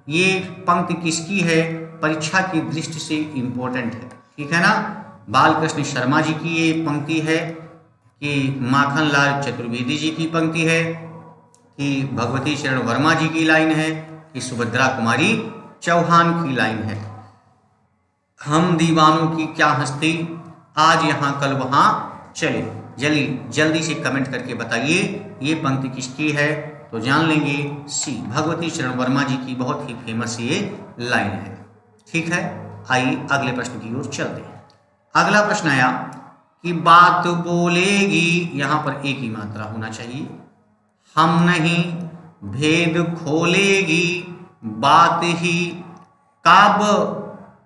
ये पंक्ति किसकी है? परीक्षा की दृष्टि से इंपॉर्टेंट है, ठीक है ना? बालकृष्ण शर्मा जी की ये पंक्ति है कि माखनलाल चतुर्वेदी जी की पंक्ति है कि भगवती चरण वर्मा जी की लाइन है कि सुभद्रा कुमारी चौहान की लाइन है। हम दीवानों की क्या हस्ती, आज यहाँ कल वहाँ चले। जल्दी से कमेंट करके बताइए ये पंक्ति किसकी है, तो जान लेंगे सी, भगवती चरण वर्मा जी की बहुत ही फेमस ये लाइन है। ठीक है, आइए अगले प्रश्न की ओर चलते हैं। अगला प्रश्न आया कि बात बोलेगी, यहाँ पर एक ही मात्रा होना चाहिए, हम नहीं भेद खोलेगी बात ही काब।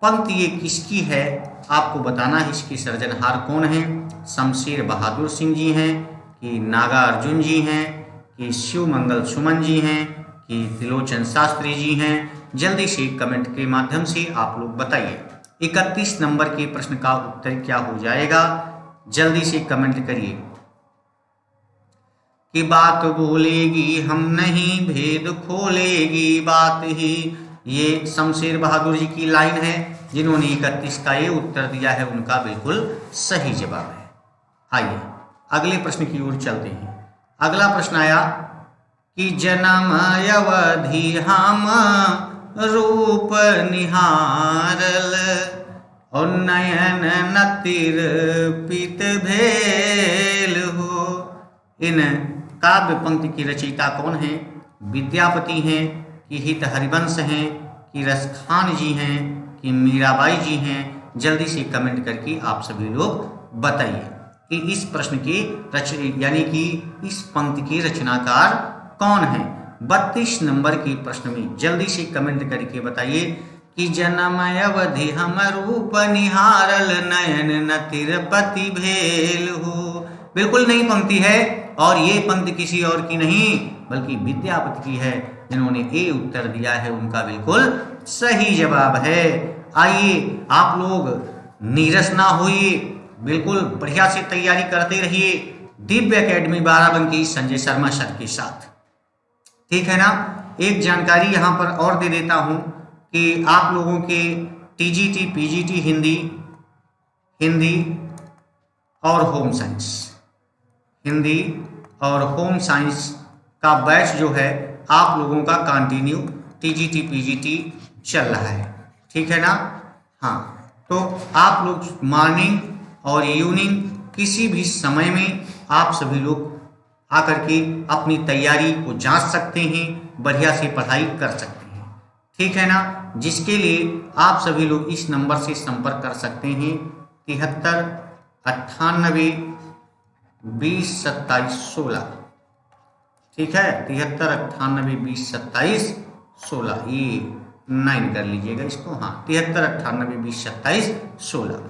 पंक्ति ये किसकी है आपको बताना है। इसके सर्जनहार कौन हैं? शमशेर बहादुर सिंह जी हैं कि नागार्जुन जी हैं कि शिव मंगल सुमन जी हैं कि त्रिलोचन शास्त्री जी हैं? जल्दी से कमेंट के माध्यम से आप लोग बताइए 31 नंबर के प्रश्न का उत्तर क्या हो जाएगा। जल्दी से कमेंट करिए कि बात बोलेगी हम नहीं भेद खोलेगी बात ही। ये शमशेर बहादुर जी की लाइन है। जिन्होंने 31 का ये उत्तर दिया है उनका बिल्कुल सही जवाब है। आइए अगले प्रश्न की ओर चलते हैं। अगला प्रश्न आया कि जन्म अवधि हम रूप निहारल और नयन नतिर पित भेल हो। इन काव्य पंक्ति की रचयिता कौन है? विद्यापति हैं कि हित हरिवंश हैं कि रसखान जी हैं कि मीराबाई जी हैं? जल्दी से कमेंट करके आप सभी लोग बताइए कि इस प्रश्न के यानी कि इस पंक्ति के रचनाकार कौन है। 32 नंबर के प्रश्न में जल्दी से कमेंट करके बताइए कि जन्म अवधि हम रूप निहारल नयन नतिर पति भेल हो। बिल्कुल नई पंक्ति है और ये पंक्ति किसी और की नहीं बल्कि विद्यापति की है। जिन्होंने ए उत्तर दिया है उनका बिल्कुल सही जवाब है। आइए आप लोग नीरस ना होइए, बिल्कुल बढ़िया से तैयारी करते रहिए दिव्य एकेडमी बाराबंकी संजय शर्मा सर के साथ। ठीक है ना। एक जानकारी यहाँ पर और दे देता हूँ कि आप लोगों के टीजीटी पीजीटी हिंदी और होम साइंस, हिंदी और होम साइंस का बैच जो है आप लोगों का कंटिन्यू टीजीटी पीजीटी चल रहा है। ठीक है ना। हाँ, तो आप लोग मॉर्निंग और इवनिंग किसी भी समय में आप सभी लोग आकर के अपनी तैयारी को जांच सकते हैं, बढ़िया से पढ़ाई कर सकते हैं। ठीक है ना। जिसके लिए आप सभी लोग इस नंबर से संपर्क कर सकते हैं 73 98 20 27 16। ठीक है, 73 98 20 27 16, ये 9 कर लीजिएगा इसको। हाँ, 73 98 20 27 16।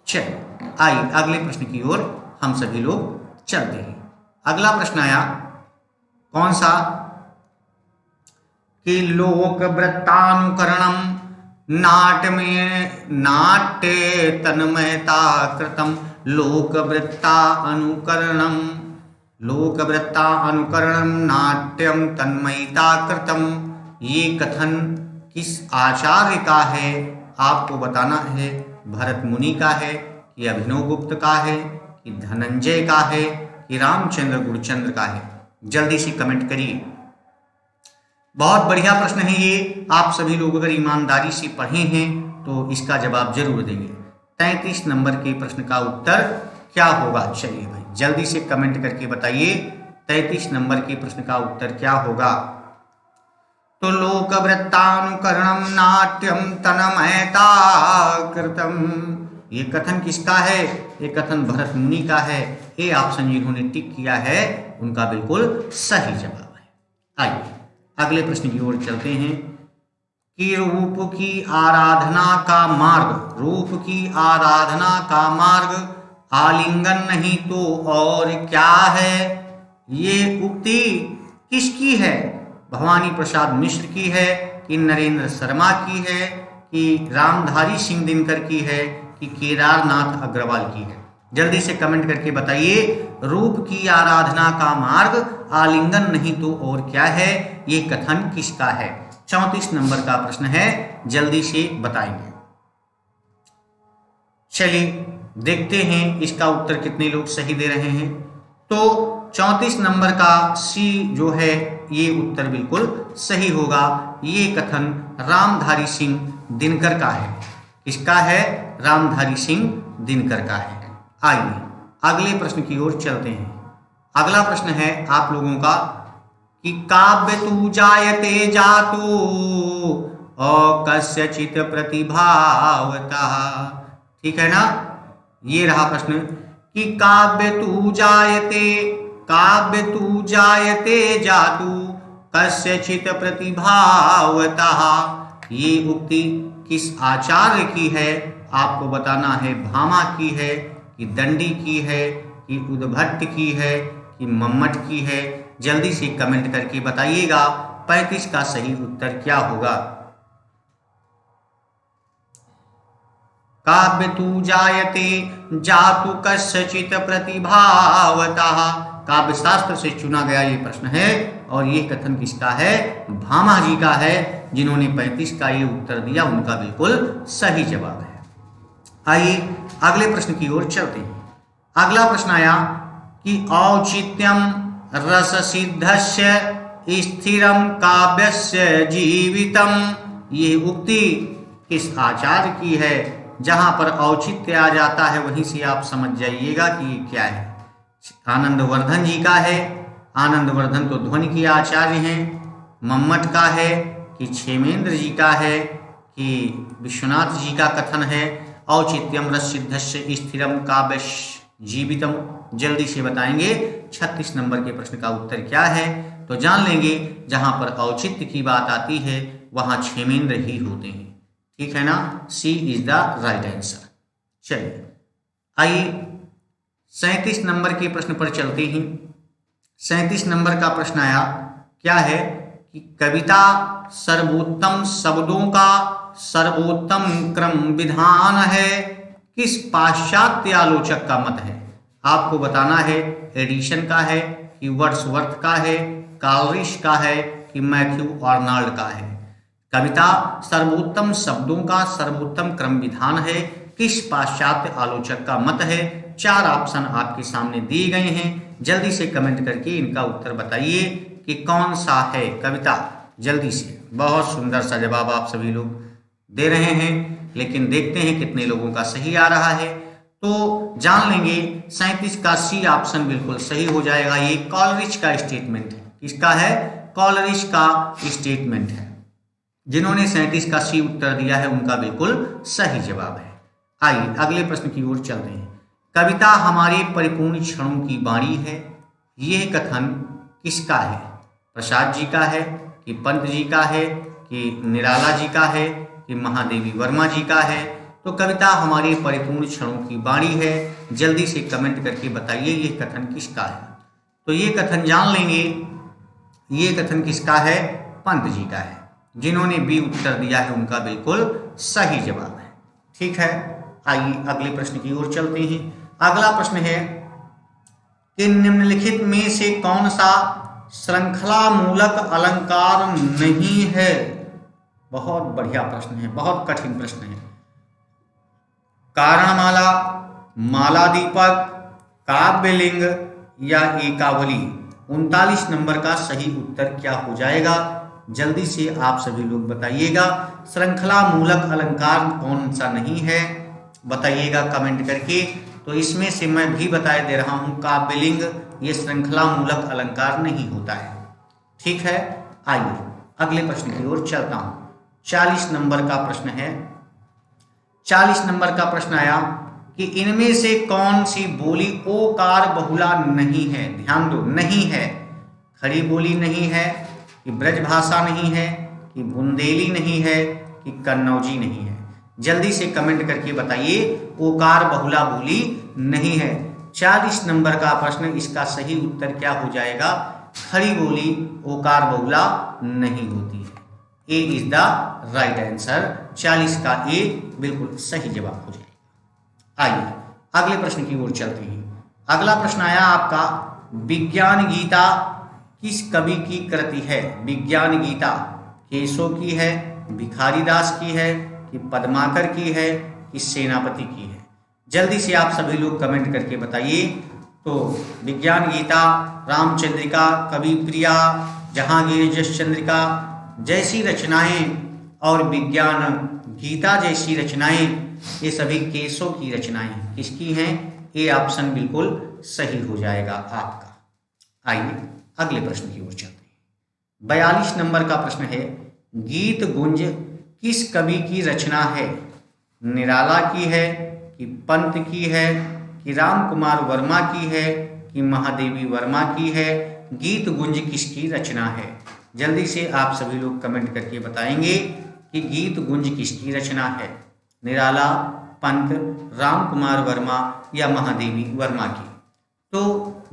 चलिए आइए अगले प्रश्न की ओर हम सभी लोग चलते हैं। अगला प्रश्न आया कौन सा कि लोक वृत्तानुकरणम नाट्य तन्मयता कृतम लोक वृत्ता अनुकरणम नाट्यम तन्मयता कृतम। ये कथन किस आचार्य का है आपको बताना है। भरत मुनि का है कि अभिनव गुप्त का है कि धनंजय का है कि रामचंद्र गुरुचंद्र का है? जल्दी से कमेंट करिए। बहुत बढ़िया प्रश्न है ये। आप सभी लोग अगर ईमानदारी से पढ़े हैं तो इसका जवाब जरूर देंगे। 33 नंबर के प्रश्न का उत्तर क्या होगा? चलिए भाई जल्दी से कमेंट करके बताइए 33 नंबर के प्रश्न का उत्तर क्या होगा। तो लोक वृत्तानुकरणम नाट्यम तन्मयता कृतम, ये कथन किसका है? ये कथन भरत मुनि का है। ये ऑप्शन जिन्होंने टिक किया है उनका बिल्कुल सही जवाब है। आइए अगले प्रश्न की ओर चलते हैं कि रूप की आराधना का मार्ग आलिंगन नहीं तो और क्या है? ये उक्ति किसकी है? भवानी प्रसाद मिश्र की है कि नरेंद्र शर्मा की है कि रामधारी सिंह दिनकर की है कि केदारनाथ अग्रवाल की है? जल्दी से कमेंट करके बताइए रूप की आराधना का मार्ग आलिंगन नहीं तो और क्या है? ये कथन किसका है? 34 नंबर का प्रश्न है, जल्दी से बताएंगे। चलिए देखते हैं इसका उत्तर कितने लोग सही दे रहे हैं। तो 34 नंबर का सी जो है ये उत्तर बिल्कुल सही होगा। ये कथन रामधारी सिंह दिनकर का है। किसका है? रामधारी सिंह दिनकर का है। आइए अगले प्रश्न की ओर चलते हैं। अगला प्रश्न है आप लोगों का कि काव्य तु जायते जातु कस्यचित् प्रतिभावतः। ठीक है ना? ये रहा प्रश्न कि काव्य तु जायते जातु कस्यचित् प्रतिभावतः। ये उक्ति किस आचार्य की है? आपको बताना है। भामा की है कि दंडी की है कि उद्भट की है कि मम्मट की है? जल्दी से कमेंट करके बताइएगा 35 का सही उत्तर क्या होगा। काव्य तु जायते जातु कस्यचित् प्रतिभावतः। काव्य शास्त्र से चुना गया ये प्रश्न है और ये कथन किसका है? भामा जी का है, जिन्होंने 35 का ये उत्तर दिया। उनका बिल्कुल सही जवाब है। आइए अगले प्रश्न की ओर चलते हैं। अगला प्रश्न आया कि औचित्यम रससिद्धस्य स्थिरम काव्यस्य जीवितम। ये उक्ति किस आचार्य की है? जहां पर औचित्य आ जाता है वहीं से आप समझ जाइएगा कि ये क्या है। आनंदवर्धन जी का है। आनंदवर्धन तो ध्वनि के आचार्य हैं। मम्मट का है कि क्षेमेंद्र जी का है कि विश्वनाथ जी का कथन है। औचित्यम रससिद्धस्य स्थिरम काव्यस्य जीवितम। जल्दी से बताएंगे 36 नंबर के प्रश्न का उत्तर क्या है। तो जान लेंगे जहां पर औचित्य की बात आती है वहां क्षेमेंद्र ही होते हैं। ठीक है ना? सी इज द राइट आंसर। चलिए आइए 37 नंबर के प्रश्न पर चलते हैं। 37 नंबर का प्रश्न आया क्या है कि कविता सर्वोत्तम शब्दों का सर्वोत्तम क्रम विधान है, किस पाश्चात्य आलोचक का मत है? आपको बताना है एडिशन का है कि वर्ड्सवर्थ का है, कालरिश का है कि मैथ्यू आर्नल्ड का है। कविता सर्वोत्तम शब्दों का सर्वोत्तम क्रम विधान है, किस पाश्चात्य आलोचक का मत है? 4 ऑप्शन आपके सामने दिए गए हैं। जल्दी से कमेंट करके इनका उत्तर बताइए कि कौन सा है कविता। जल्दी से। बहुत सुंदर सा जवाब आप सभी लोग दे रहे हैं, लेकिन देखते हैं कितने लोगों का सही आ रहा है। तो जान लेंगे 37 का सी ऑप्शन बिल्कुल सही हो जाएगा। ये कॉलरिज का स्टेटमेंट है। किसका है? कॉलरिज का स्टेटमेंट है। जिन्होंने 37 का सी उत्तर दिया है उनका बिल्कुल सही जवाब है। आइए अगले प्रश्न की ओर चलते हैं। कविता हमारे परिपूर्ण क्षणों की वाणी है। यह कथन किसका है? प्रसाद जी का है कि पंत जी का है कि निराला जी का है कि महादेवी वर्मा जी का है? तो कविता हमारे परिपूर्ण क्षणों की वाणी है। जल्दी से कमेंट करके बताइए ये कथन किसका है। तो ये कथन जान लेंगे। ये कथन किसका है? पंत जी का है। जिन्होंने बी उत्तर दिया है उनका बिल्कुल सही जवाब है। ठीक है, आइए अगले प्रश्न की ओर चलते हैं। अगला प्रश्न है कि निम्नलिखित में से कौन सा श्रृंखला मूलक अलंकार नहीं है? बहुत बढ़िया प्रश्न है, बहुत कठिन प्रश्न है। कारणमाला, माला दीपक, काव्यलिंग या एकावली। 39 नंबर का सही उत्तर क्या हो जाएगा? जल्दी से आप सभी लोग बताइएगा। श्रृंखला मूलक अलंकार कौन सा नहीं है बताइएगा कमेंट करके। तो इसमें से मैं भी बताए दे रहा हूं काव्यलिंग ये श्रृंखला मूलक अलंकार नहीं होता है। ठीक है, आइए अगले प्रश्न की ओर चलता हूं। 40 नंबर का प्रश्न है। 40 नंबर का प्रश्न आया कि इनमें से कौन सी बोली ओकार बहुला नहीं है? ध्यान दो, नहीं है। खड़ी बोली नहीं है कि ब्रजभाषा नहीं है कि बुंदेली नहीं है कि कन्नौजी नहीं है? जल्दी से कमेंट करके बताइए ओकार बहुला बोली नहीं है। 40 नंबर का प्रश्न, इसका सही उत्तर क्या हो जाएगा? खड़ी बोली ओकार बहुला नहीं होती है। ए इज द राइट आंसर। 40 का ए बिल्कुल सही जवाब हो जाएगा। आइए अगले प्रश्न की ओर चलते हैं। अगला प्रश्न आया आपका, विज्ञान गीता किस कवि की कृति है? विज्ञान गीता केशव की है, भिखारी दास की है कि पद्माकर की है कि सेनापति की है? जल्दी से आप सभी लोग कमेंट करके बताइए। तो विज्ञान गीता, रामचंद्रिका, कवि प्रिया, जहांगीर जस चंद्रिका जैसी रचनाएं और विज्ञान गीता जैसी रचनाएं, ये सभी केशव की रचनाएं किसकी हैं? ये ऑप्शन बिल्कुल सही हो जाएगा आपका। आइए अगले प्रश्न की ओर चलते हैं। 42 नंबर का प्रश्न है, गीत गुंज किस कवि की रचना है? निराला की है कि पंत की है कि राम कुमार वर्मा की है कि महादेवी वर्मा की है? गीत गुंज किसकी रचना है? जल्दी से आप सभी लोग कमेंट करके बताएंगे कि गीत गुंज किसकी रचना है। निराला, पंत, राम कुमार वर्मा या महादेवी वर्मा की? तो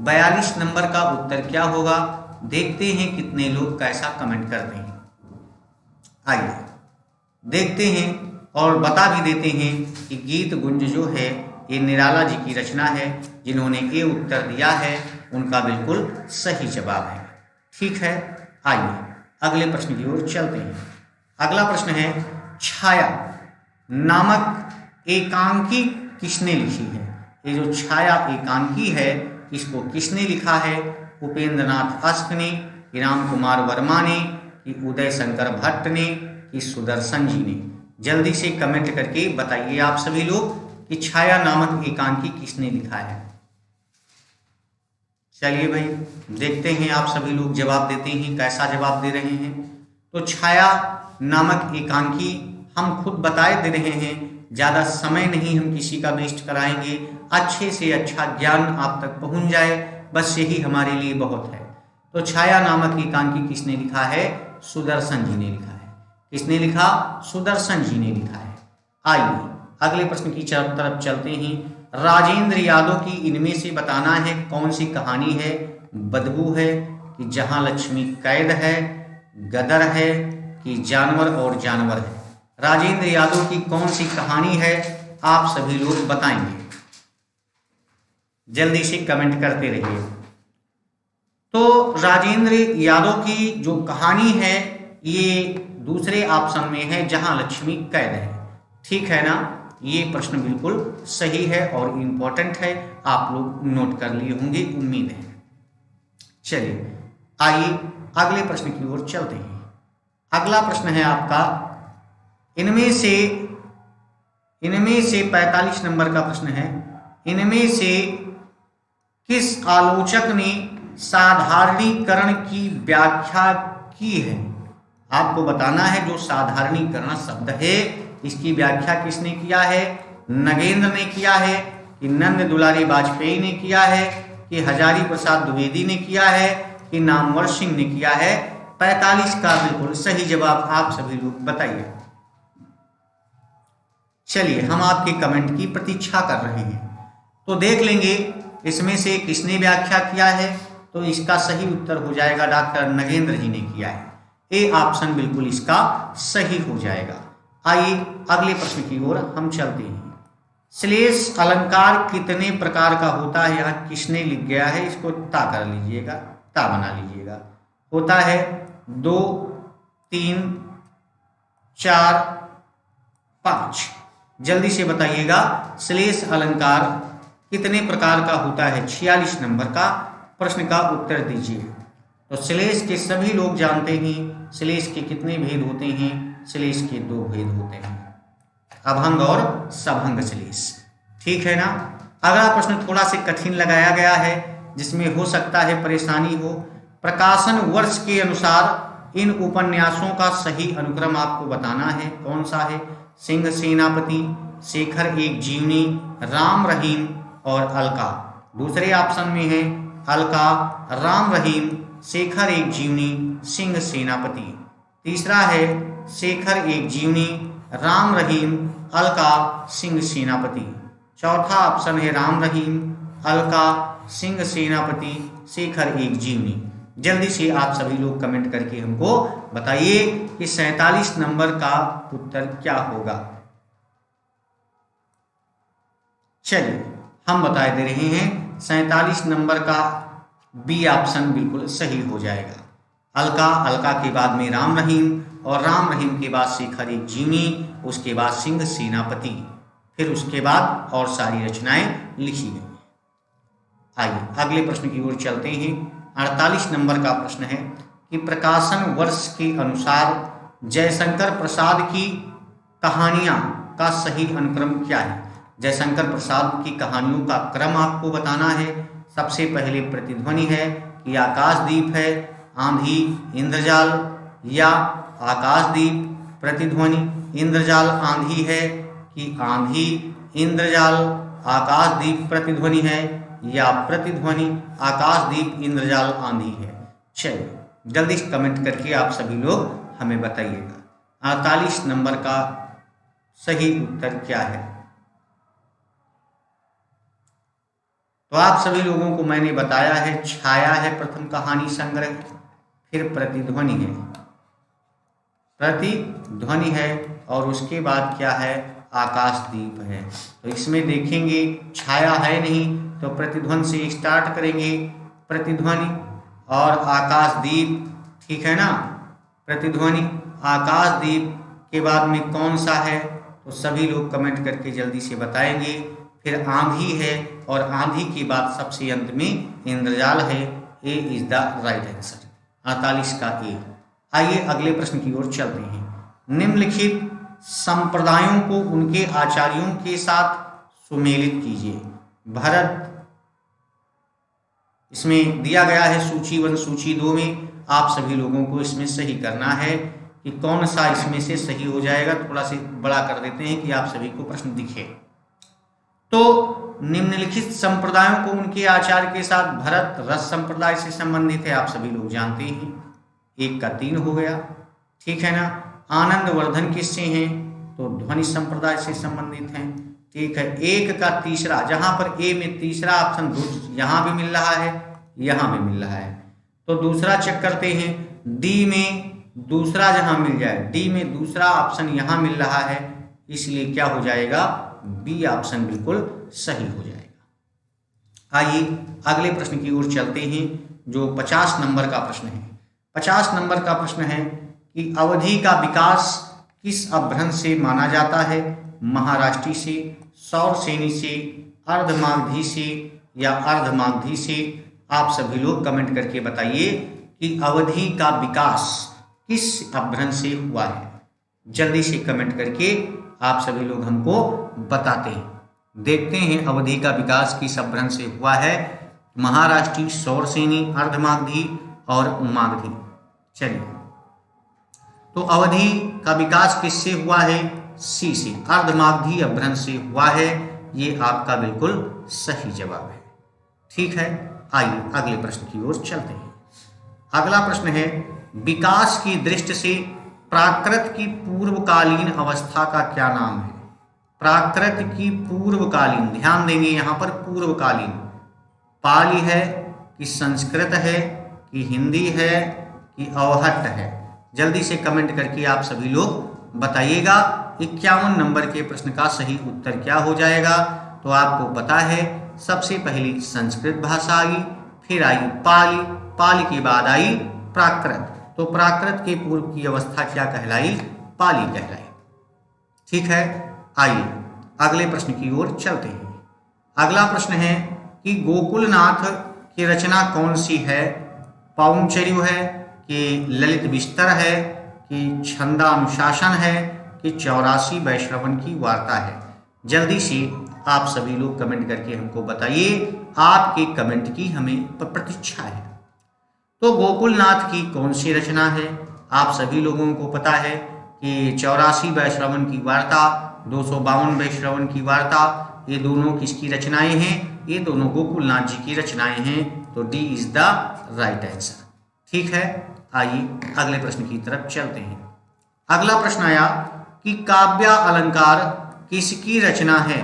42 नंबर का उत्तर क्या होगा? देखते हैं कितने लोग कैसा कमेंट करते हैं। आइए देखते हैं और बता भी देते हैं कि गीत गुंज जो है ये निराला जी की रचना है। जिन्होंने ये उत्तर दिया है उनका बिल्कुल सही जवाब है। ठीक है, आइए अगले प्रश्न की ओर चलते हैं। अगला प्रश्न है, छाया नामक एकांकी किसने लिखी है? ये जो छाया एकांकी है इसको किसने लिखा है? उपेंद्र नाथ अश्क ने, कि राम कुमार वर्मा ने, कि उदय शंकर भट्ट ने, कि सुदर्शन जी ने? जल्दी से कमेंट करके बताइए आप सभी लोग कि छाया नामक एकांकी किसने लिखा है। चलिए भाई देखते हैं आप सभी लोग जवाब देते हैं, कैसा जवाब दे रहे हैं। तो छाया नामक एकांकी हम खुद बताए दे रहे हैं, ज़्यादा समय नहीं हम किसी का वेस्ट कराएंगे, अच्छे से अच्छा ज्ञान आप तक पहुंच जाए, बस यही हमारे लिए बहुत है। तो छाया नामक एकांकी किसने लिखा है? सुदर्शन जी ने लिखा है। किसने लिखा? सुदर्शन जी ने लिखा है। आइए अगले प्रश्न की तरफ चलते हैं। राजेंद्र यादव की इनमें से बताना है कौन सी कहानी है? बदबू है कि जहां लक्ष्मी कैद है, गदर है कि जानवर और जानवर है? राजेंद्र यादव की कौन सी कहानी है? आप सभी लोग बताएंगे, जल्दी से कमेंट करते रहिए। तो राजेंद्र यादव की जो कहानी है ये दूसरे ऑप्शन में है, जहां लक्ष्मी कैद है। ठीक है ना? ये प्रश्न बिल्कुल सही है और इम्पोर्टेंट है, आप लोग नोट कर लिए होंगे उम्मीद है। चलिए आइए अगले प्रश्न की ओर चलते हैं। अगला प्रश्न है आपका, इनमें से 45 नंबर का प्रश्न है, इनमें से किस आलोचक ने साधारणीकरण की व्याख्या की है? आपको बताना है जो साधारणीकरण शब्द है इसकी व्याख्या किसने किया है? नगेंद्र ने किया है कि नंद दुलारी वाजपेयी ने किया है कि हजारी प्रसाद द्विवेदी ने किया है कि नामवर सिंह ने किया है? 45 का बिल्कुल सही जवाब आप सभी लोग बताइए। चलिए हम आपके कमेंट की प्रतीक्षा कर रहे हैं, तो देख लेंगे इसमें से किसने व्याख्या किया है। तो इसका सही उत्तर हो जाएगा डॉक्टर नगेंद्र जी ने किया है। ए ऑप्शन बिल्कुल इसका सही हो जाएगा। आइए अगले प्रश्न की ओर हम चलते हैं। श्लेष अलंकार कितने प्रकार का होता है? यहाँ किसने लिख गया है, इसको ता कर लीजिएगा, ता बना लीजिएगा। होता है 2, 3, 4, 5। जल्दी से बताइएगा श्लेष अलंकार कितने प्रकार का होता है? 46 नंबर का प्रश्न का उत्तर दीजिए। तो श्लेष के सभी लोग जानते हैं, श्लेष के कितने भेद होते हैं? श्लेष के 2 भेद होते हैं, अभंग और सभंग श्लेष। ठीक है ना? अगला प्रश्न थोड़ा से कठिन लगाया गया है, जिसमें हो सकता है परेशानी हो। प्रकाशन वर्ष के अनुसार इन उपन्यासों का सही अनुक्रम आपको बताना है। कौन सा है? सिंह सेनापति, शेखर एक जीवनी, राम रहीम और अलका। दूसरे ऑप्शन में है अलका, राम रहीम, शेखर एक जीवनी, सिंह सेनापति। तीसरा है शेखर एक जीवनी, राम रहीम, अलका, सिंह सेनापति। चौथा ऑप्शन है राम रहीम, अलका, सिंह सेनापति, शेखर एक जीवनी। जल्दी से आप सभी लोग कमेंट करके हमको बताइए कि 47 नंबर का उत्तर क्या होगा। चलिए हम बता दे रहे हैं 47 नंबर का बी ऑप्शन बिल्कुल सही हो जाएगा। अलका, अलका के बाद में राम रहीम और राम रहीम के बाद शेखर एक जीवनी, उसके बाद सिंह सेनापति। फिर उसके बाद और सारी रचनाएं लिखी गई। आइए अगले प्रश्न की ओर चलते हैं। 48 नंबर का प्रश्न है कि प्रकाशन वर्ष के अनुसार जयशंकर प्रसाद की कहानियां का सही अनुक्रम क्या है। जयशंकर प्रसाद की कहानियों का क्रम आपको बताना है। सबसे पहले प्रतिध्वनि है कि आकाशदीप है, आंधी, इंद्रजाल, या आकाशदीप, प्रतिध्वनि, इंद्रजाल, आंधी है, कि आंधी, इंद्रजाल, आकाशदीप, प्रतिध्वनि है, या प्रतिध्वनि, आकाशदीप, इंद्रजाल, आंधी है। चलिए जल्दी से कमेंट करके आप सभी लोग हमें बताइएगा 48 नंबर का सही उत्तर क्या है। तो आप सभी लोगों को मैंने बताया है, छाया है प्रथम कहानी संग्रह, फिर प्रतिध्वनि है, प्रतिध्वनि है, और उसके बाद क्या है, आकाशदीप है। तो इसमें देखेंगे छाया है नहीं तो प्रतिध्वनि से स्टार्ट करेंगे, प्रतिध्वनि और आकाशदीप, ठीक है ना। प्रतिध्वनि, आकाशदीप के बाद में कौन सा है, तो सभी लोग कमेंट करके जल्दी से बताएंगे। फिर आंधी है, और आंधी के बाद सबसे अंत में इंद्रजाल है। ए इज द राइट आंसर, 48 का ए। आइए अगले प्रश्न की ओर चलते हैं। निम्नलिखित संप्रदायों को उनके आचार्यों के साथ सुमेलित कीजिए। भरत, इसमें दिया गया है सूची 1 सूची 2 में। आप सभी लोगों को इसमें सही करना है कि कौन सा इसमें से सही हो जाएगा। थोड़ा सा बड़ा कर देते हैं कि आप सभी को प्रश्न दिखे। तो निम्नलिखित संप्रदायों को उनके आचार्य के साथ, भरत रस संप्रदाय से संबंधित है, आप सभी लोग जानते हैं। 1 का 3 हो गया, ठीक है ना। आनंदवर्धन किससे हैं, तो ध्वनि संप्रदाय से संबंधित हैं, ठीक है। 1 का तीसरा, जहां पर ए में तीसरा ऑप्शन यहां भी मिल रहा है, यहां भी मिल रहा है, तो दूसरा चेक करते हैं। डी में दूसरा जहां मिल जाए, डी में दूसरा ऑप्शन यहां मिल रहा है, इसलिए क्या हो जाएगा, बी ऑप्शन बिल्कुल सही हो जाएगा। आइए अगले प्रश्न की ओर चलते हैं, जो 50 नंबर का प्रश्न है। 50 नंबर का प्रश्न है कि अवधि का विकास किस अपभ्रंश से माना जाता है। महाराष्ट्री से, सौरसेनी से, अर्धमागधी से, या अर्धमागधी से। आप सभी लोग कमेंट करके बताइए कि अवधि का विकास किस अपभ्रंश से हुआ है। जल्दी से कमेंट करके आप सभी लोग हमको बताते हैं। देखते हैं अवधि का विकास किस अपभ्रंश से हुआ है। महाराष्ट्री, सौरसेनी, अर्धमागधी और मागधी। चलिए, तो अवधि का विकास किससे हुआ है, सी से, अर्धमागधी अपभ्रंश से हुआ है। ये आपका बिल्कुल सही जवाब है, ठीक है। आइए अगले प्रश्न की ओर चलते हैं। अगला प्रश्न है, विकास की दृष्टि से प्राकृत की पूर्वकालीन अवस्था का क्या नाम है। प्राकृत की पूर्वकालीन, ध्यान देंगे यहाँ पर पूर्वकालीन, पाली है कि संस्कृत है कि हिंदी है कि अवहट्ट है। जल्दी से कमेंट करके आप सभी लोग बताइएगा। 51 नंबर के प्रश्न का सही उत्तर क्या हो जाएगा। तो आपको पता है सबसे पहली संस्कृत भाषा आई, फिर आई पाली, पाली के बाद आई प्राकृत। तो प्राकृत के पूर्व की अवस्था क्या कहलाई, पाली कहलाई, ठीक है। आइए अगले प्रश्न की ओर चलते हैं। अगला प्रश्न है कि गोकुलनाथ की रचना कौन सी है। पाउंचर्य है कि ललित बिस्तर है कि छंदानुशासन है कि 84 वैश्रवण की वार्ता है। जल्दी से आप सभी लोग कमेंट करके हमको बताइए, आपके कमेंट की हमें प्रतीक्षा है। तो गोकुलनाथ की कौन सी रचना है। आप सभी लोगों को पता है कि 84 वैश्रवण की वार्ता, 252 वैश्रवण की वार्ता, ये दोनों किसकी रचनाएं हैं, ये दोनों गोकुलनाथ जी की रचनाएं हैं। तो D is the right answer, ठीक है। आइए अगले प्रश्न की तरफ चलते हैं। अगला प्रश्न आया कि काव्य अलंकार किसकी रचना है।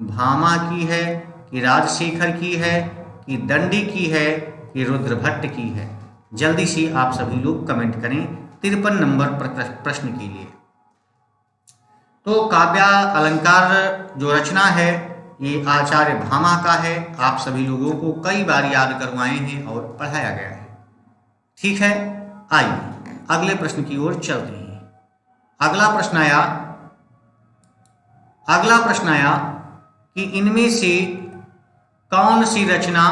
भामा की है कि राजशेखर की है कि दंडी की है कि रुद्रभट्ट की है। जल्दी से आप सभी लोग कमेंट करें 53 नंबर प्रश्न के लिए। तो काव्य अलंकार जो रचना है ये आचार्य भामा का है। आप सभी लोगों को कई बार याद करवाए हैं और पढ़ाया गया है, ठीक है। आइए अगले प्रश्न की ओर चलते हैं। अगला प्रश्न आया अगला प्रश्न आया कि इनमें से कौन सी रचना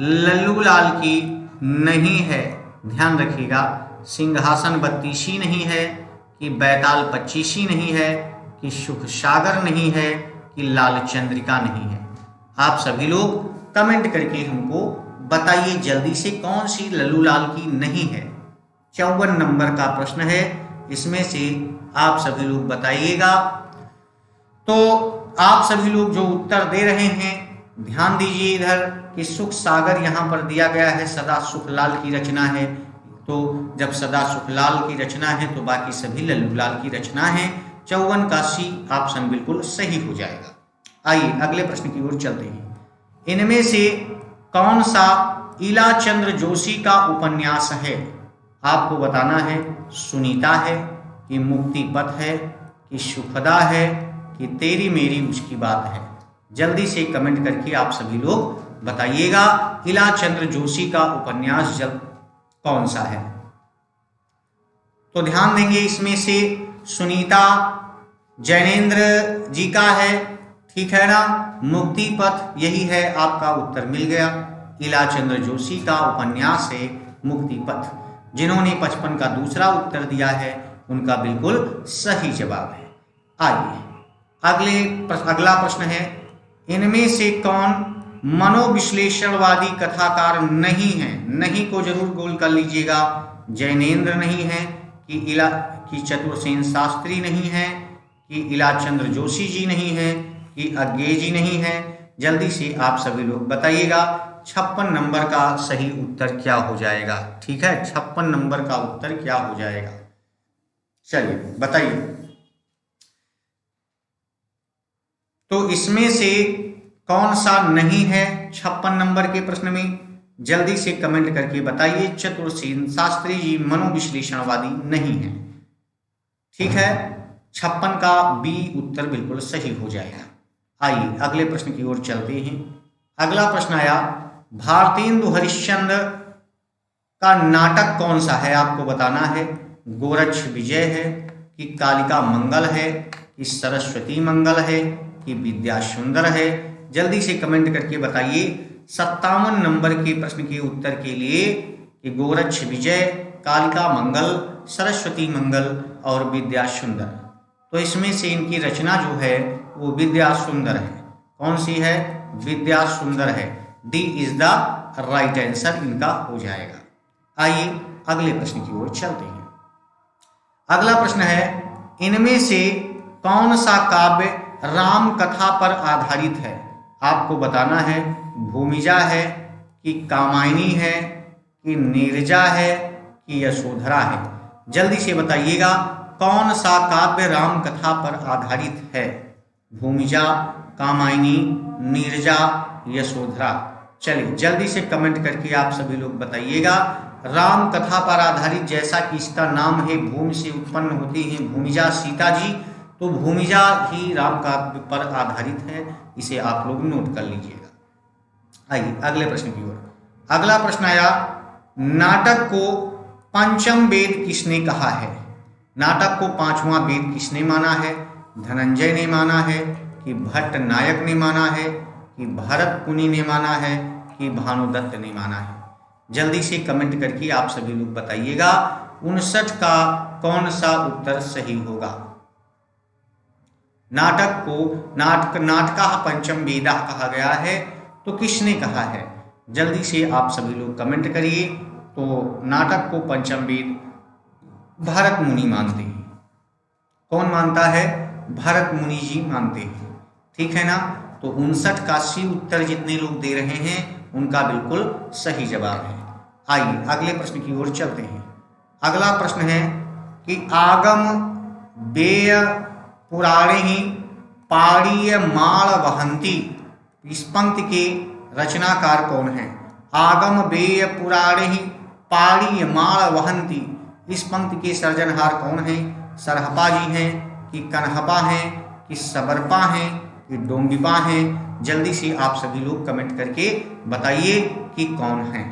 लल्लू लाल की नहीं है। ध्यान रखिएगा, सिंहासन बत्तीसी नहीं है, कि बैताल पच्चीसी नहीं है, कि सुख सागर नहीं है, कि लाल चंद्रिका नहीं है। आप सभी लोग कमेंट करके हमको बताइए जल्दी से कौन सी लल्लू लाल की नहीं है। 54 नंबर का प्रश्न है, इसमें से आप सभी लोग बताइएगा। तो आप सभी लोग जो उत्तर दे रहे हैं ध्यान दीजिए इधर कि सुख सागर यहाँ पर दिया गया है, सदा सुखलाल की रचना है। तो जब सदा सुखलाल की रचना है तो बाकी सभी लल्लू लाल की रचना है। 54 का सी ऑप्शन बिल्कुल सही हो जाएगा। आइए अगले प्रश्न की ओर चलते हैं। इनमें से कौन सा इलाचंद्र जोशी का उपन्यास है। आपको बताना है सुनीता है, कि मुक्ति पथ है, कि सुखदा है, कि तेरी मेरी उसकी बात है। जल्दी से कमेंट करके आप सभी लोग बताइएगा इलाचंद्र जोशी का उपन्यास कौन सा है। तो ध्यान देंगे, इसमें से सुनीता जैनेन्द्र जी का है, ठीक है ना। मुक्ति पथ यही है, आपका उत्तर मिल गया। इलाचंद्र जोशी का उपन्यास है मुक्ति पथ। जिन्होंने 55 का दूसरा उत्तर दिया है उनका बिल्कुल सही जवाब है। आइए अगला प्रश्न है, इनमें से कौन मनोविश्लेषणवादी कथाकार नहीं है। नहीं को जरूर गोल कर लीजिएगा। जैनेन्द्र नहीं है, कि चतुर्सेन शास्त्री नहीं है, कि इलाचंद्र जोशी जी नहीं है, कि अज्ञे जी नहीं है। जल्दी से आप सभी लोग बताइएगा 56 नंबर का सही उत्तर क्या हो जाएगा। ठीक है, 56 नंबर का उत्तर क्या हो जाएगा, चलिए बताइए। तो इसमें से कौन सा नहीं है 56 नंबर के प्रश्न में, जल्दी से कमेंट करके बताइए। चतुर्सेन शास्त्री जी मनोविश्लेषणवादी नहीं है। ठीक है, 56 का बी उत्तर बिल्कुल सही हो जाएगा। आइए अगले प्रश्न की ओर चलते हैं। अगला प्रश्न आया, भारतेंदु हरिश्चंद्र का नाटक कौन सा है। आपको बताना है गोरक्ष विजय है, कि कालिका मंगल है, कि सरस्वती मंगल है, कि विद्या सुंदर है। जल्दी से कमेंट करके बताइए 57 नंबर के प्रश्न के उत्तर के लिए कि गोरक्ष विजय, कालिका मंगल, सरस्वती मंगल और विद्या सुंदर। तो इसमें से इनकी रचना जो है वो विद्या सुंदर है। कौन सी है, विद्या सुंदर है। D is the right answer इनका हो जाएगा। आइए अगले प्रश्न की ओर चलते हैं। अगला प्रश्न है, इनमें से कौन सा काव्य राम कथा पर आधारित है। आपको बताना है भूमिजा है, कि कामायनी है, कि नीरजा है, कि यशोधरा है। जल्दी से बताइएगा कौन सा काव्य राम कथा पर आधारित है। भूमिजा, कामायनी, नीरजा, यशोधरा। चलिए जल्दी से कमेंट करके आप सभी लोग बताइएगा राम कथा पर आधारित, जैसा कि इसका नाम है भूमि से उत्पन्न होती है भूमिजा सीता जी, तो भूमिजा ही राम काव्य पर आधारित है। इसे आप लोग नोट कर लीजिएगा। आइए अगले प्रश्न की ओर। अगला प्रश्न आया, नाटक को पंचम वेद किसने कहा है। नाटक को पांचवा वेद किसने माना है। धनंजय ने माना है, कि भट्ट नायक ने माना है, कि भरत मुनि ने माना है, कि भानुदत्त ने माना है। जल्दी से कमेंट करके आप सभी लोग बताइएगा 59 का कौन सा उत्तर सही होगा। नाटक को नाटका पंचम वेदा कहा गया है, तो किसने कहा है। जल्दी से आप सभी लोग कमेंट करिए। तो नाटक को पंचम वेद भरत मुनि मानते हैं। कौन मानता है, भरत मुनि जी मानते हैं। ठीक है ना। तो 59 का सी उत्तर जितने लोग दे रहे हैं उनका बिल्कुल सही जवाब है। आइए अगले प्रश्न की ओर चलते हैं। अगला प्रश्न है कि आगम बेय पुराणे पाड़ीय माल वहंती, इस पंक्ति के रचनाकार कौन है। आगम बेय पुराणे पाड़ीय माल वहंती, इस पंक्ति के सर्जनहार कौन है। सरहपा जी हैं, कि कन्हपा हैं, कि सबरपा हैं, कि डोंगिपा हैं। जल्दी से आप सभी लोग कमेंट करके बताइए कि कौन है।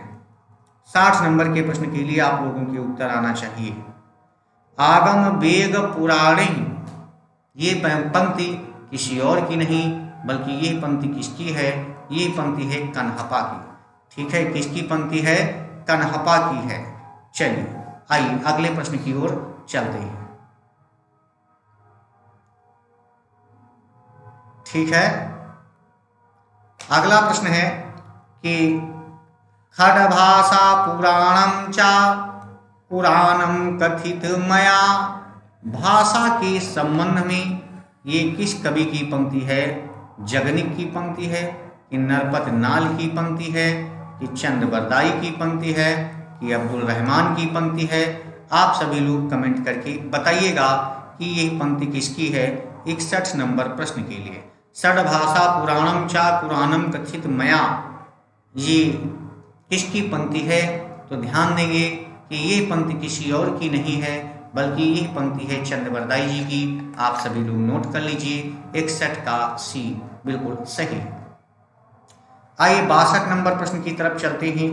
60 नंबर के प्रश्न के लिए आप लोगों के उत्तर आना चाहिए। आगम वेग पुराणे, ये पंक्ति किसी और की नहीं, बल्कि ये पंक्ति किसकी है? ये पंक्ति है कन्हप्पा की। ठीक है, किसकी पंक्ति है? कन्हप्पा की है। चलिए आइए अगले प्रश्न की ओर चलते हैं। ठीक है, अगला प्रश्न है कि खड्भाषा पुराणम च पुराणम कथित मया, भाषा के संबंध में ये किस कवि की पंक्ति है? जगनिक की पंक्ति है कि नरपत नाल की पंक्ति है कि चंद्रबरदाई की पंक्ति है कि अब्दुल रहमान की पंक्ति है? आप सभी लोग कमेंट करके बताइएगा कि ये पंक्ति किसकी है 61 नंबर प्रश्न के लिए। षड्भाषा पुराणम चा पुराणम कथित मया, ये किसकी पंक्ति है? तो ध्यान देंगे कि ये पंक्ति किसी और की नहीं है, बल्कि ये पंक्ति है चंद्रबरदाई जी की। आप सभी लोग नोट कर लीजिए, 61 का सी बिल्कुल सही है। आइए 62 नंबर प्रश्न की तरफ चलते हैं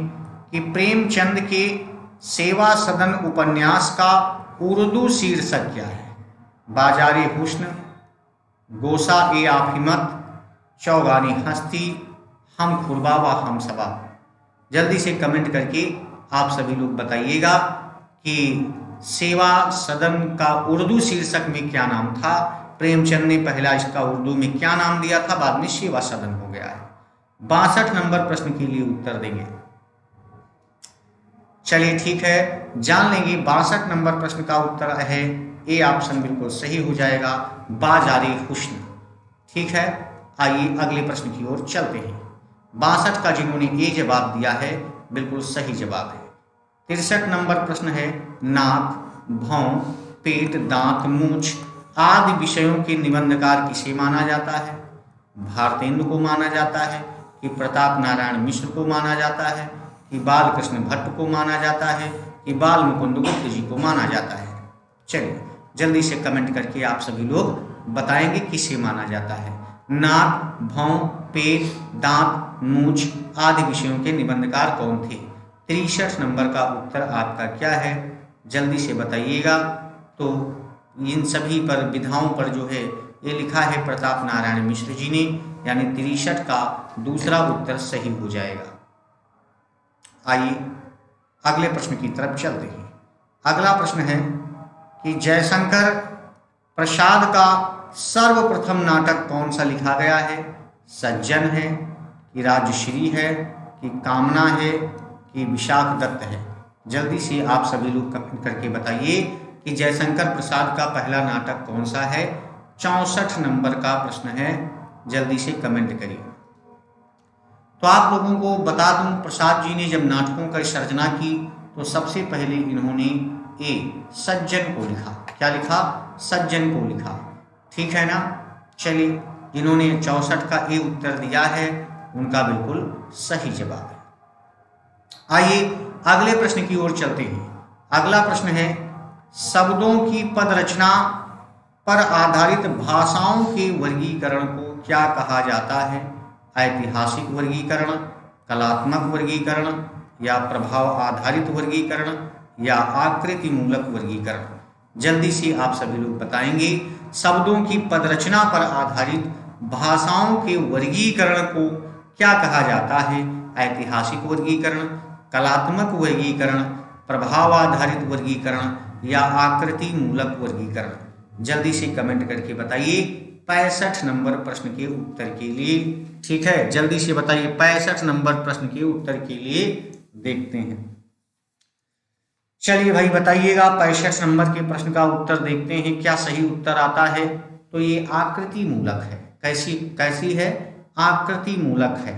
कि प्रेमचंद के सेवा सदन उपन्यास का उर्दू शीर्षक क्या है? बाजारे हुस्न, गोसा ए आफिमत, चौगानी हस्ती, हम खुरबा व हम सबा। जल्दी से कमेंट करके आप सभी लोग बताइएगा कि सेवा सदन का उर्दू शीर्षक में क्या नाम था? प्रेमचंद ने पहला इसका उर्दू में क्या नाम दिया था, बाद में सेवा सदन हो गया है। 62 नंबर प्रश्न के लिए उत्तर देंगे। चलिए ठीक है, जान लेंगे 62 नंबर प्रश्न का उत्तर है ए ऑप्शन बिल्कुल सही हो जाएगा, बाजारे हुस्न। ठीक है, आइए अगले प्रश्न की ओर चलते हैं। 62 का जिन्होंने ए जवाब दिया है बिल्कुल सही जवाब है। 63 नंबर प्रश्न है नाक, भौं, पेट, दांत, मूछ आदि विषयों के निबंधकार किसे माना जाता है? भारतेंदु को माना जाता है कि प्रताप नारायण मिश्र को माना जाता है कि बालकृष्ण भट्ट को माना जाता है कि बाल मुकुंद गुप्त जी को माना जाता है? चलिए जल्दी से कमेंट करके आप सभी लोग बताएंगे किसे माना जाता है। नाक, भौं, पेट, दांत, मूछ आदि विषयों के निबंधकार कौन थे? 63 नंबर का उत्तर आपका क्या है? जल्दी से बताइएगा। तो इन सभी पर विधाओं पर जो है ये लिखा है प्रताप नारायण मिश्र जी ने, यानी 63 का दूसरा उत्तर सही हो जाएगा। आइए अगले प्रश्न की तरफ चलते हैं। अगला प्रश्न है कि जयशंकर प्रसाद का सर्वप्रथम नाटक कौन सा लिखा गया है? सज्जन है कि राजश्री है कि कामना है कि विशाख दत्त है? जल्दी से आप सभी लोग कमेंट करके बताइए कि जयशंकर प्रसाद का पहला नाटक कौन सा है। 64 नंबर का प्रश्न है, जल्दी से कमेंट करिए। तो आप लोगों को बता दूं, प्रसाद जी ने जब नाटकों की सर्जना की तो सबसे पहले इन्होंने ए सज्जन को लिखा। क्या लिखा? सज्जन को लिखा। ठीक है ना। चलिए, जिन्होंने 64 का ए उत्तर दिया है उनका बिल्कुल सही जवाब है। आइए अगले प्रश्न की ओर चलते हैं। अगला प्रश्न है शब्दों की पद रचना पर आधारित भाषाओं के वर्गीकरण को क्या कहा जाता है? ऐतिहासिक वर्गीकरण, कलात्मक वर्गीकरण या प्रभाव आधारित वर्गीकरण या आकृति मूलक वर्गीकरण? जल्दी से आप सभी लोग बताएंगे। शब्दों की पद रचना पर आधारित भाषाओं के वर्गीकरण को क्या कहा जाता है? ऐतिहासिक वर्गीकरण, कलात्मक वर्गीकरण, प्रभाव आधारित वर्गीकरण या आकृति मूलक वर्गीकरण? जल्दी से कमेंट करके बताइए 65 नंबर प्रश्न के उत्तर के लिए। ठीक है, जल्दी से बताइए 65 नंबर प्रश्न के उत्तर के लिए देखते हैं। चलिए भाई बताइएगा 65 नंबर के प्रश्न का उत्तर देखते हैं क्या सही उत्तर आता है। तो ये आकृति मूलक है। कैसी है? आकृति मूलक है।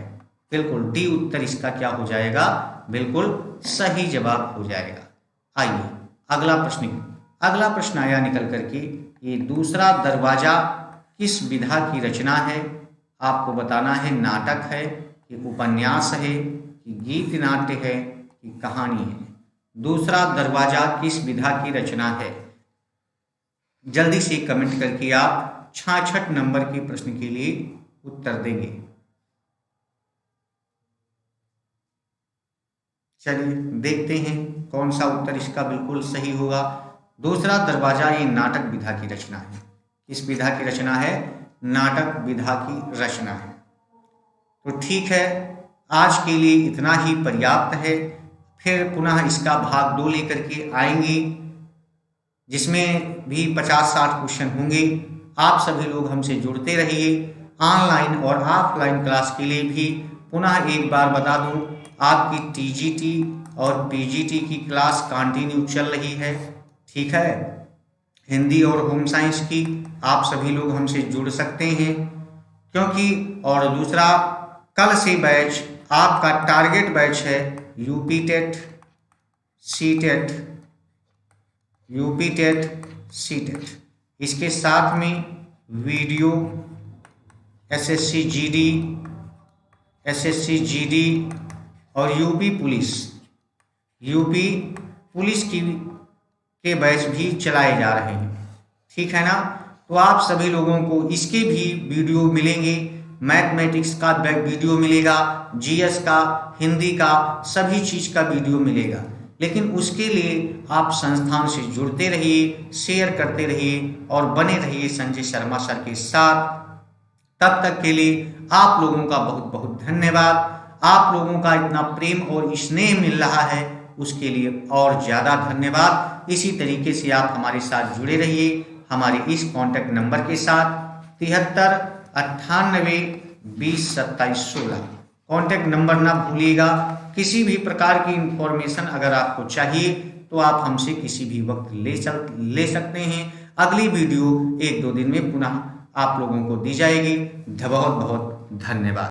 बिल्कुल डी उत्तर इसका क्या हो जाएगा? बिल्कुल सही जवाब हो जाएगा। आइए अगला प्रश्न आया निकल करके, ये दूसरा दरवाजा किस विधा की रचना है? आपको बताना है नाटक है कि उपन्यास है कि गीत नाट्य है कि कहानी है? दूसरा दरवाजा किस विधा की रचना है? जल्दी से कमेंट करके आप 66 नंबर के प्रश्न के लिए उत्तर देंगे। चलिए देखते हैं कौन सा उत्तर इसका बिल्कुल सही होगा। दूसरा दरवाजा ये नाटक विधा की रचना है। किस विधा की रचना है? नाटक विधा की रचना है। तो ठीक है, आज के लिए इतना ही पर्याप्त है। फिर पुनः इसका भाग 2 लेकर के आएंगे, जिसमें भी 50-60 क्वेश्चन होंगे। आप सभी लोग हमसे जुड़ते रहिए। ऑनलाइन और ऑफलाइन क्लास के लिए भी पुनः एक बार बता दूं, आपकी टीजीटी और पीजीटी की क्लास कंटिन्यू चल रही है। ठीक है, हिंदी और होम साइंस की आप सभी लोग हमसे जुड़ सकते हैं, क्योंकि और दूसरा, कल से बैच आपका टारगेट बैच है यूपी टेट, सी टेट। इसके साथ में वीडियो एसएससी जीडी और यूपी पुलिस के बैच भी चलाए जा रहे हैं। ठीक है ना। तो आप सभी लोगों को इसके भी वीडियो मिलेंगे, मैथमेटिक्स का वीडियो मिलेगा, जीएस का, हिंदी का, सभी चीज का वीडियो मिलेगा। लेकिन उसके लिए आप संस्थान से जुड़ते रहिए, शेयर करते रहिए और बने रहिए संजय शर्मा सर के साथ। तब तक के लिए आप लोगों का बहुत बहुत धन्यवाद। आप लोगों का इतना प्रेम और स्नेह मिल रहा है, उसके लिए और ज़्यादा धन्यवाद। इसी तरीके से आप हमारे साथ जुड़े रहिए हमारे इस कॉन्टैक्ट नंबर के साथ 73 98 20 27 16। कॉन्टैक्ट नंबर ना भूलिएगा। किसी भी प्रकार की इंफॉर्मेशन अगर आपको चाहिए तो आप हमसे किसी भी वक्त ले सकते हैं। अगली वीडियो 1-2 दिन में पुनः आप लोगों को दी जाएगी। बहुत बहुत धन्यवाद।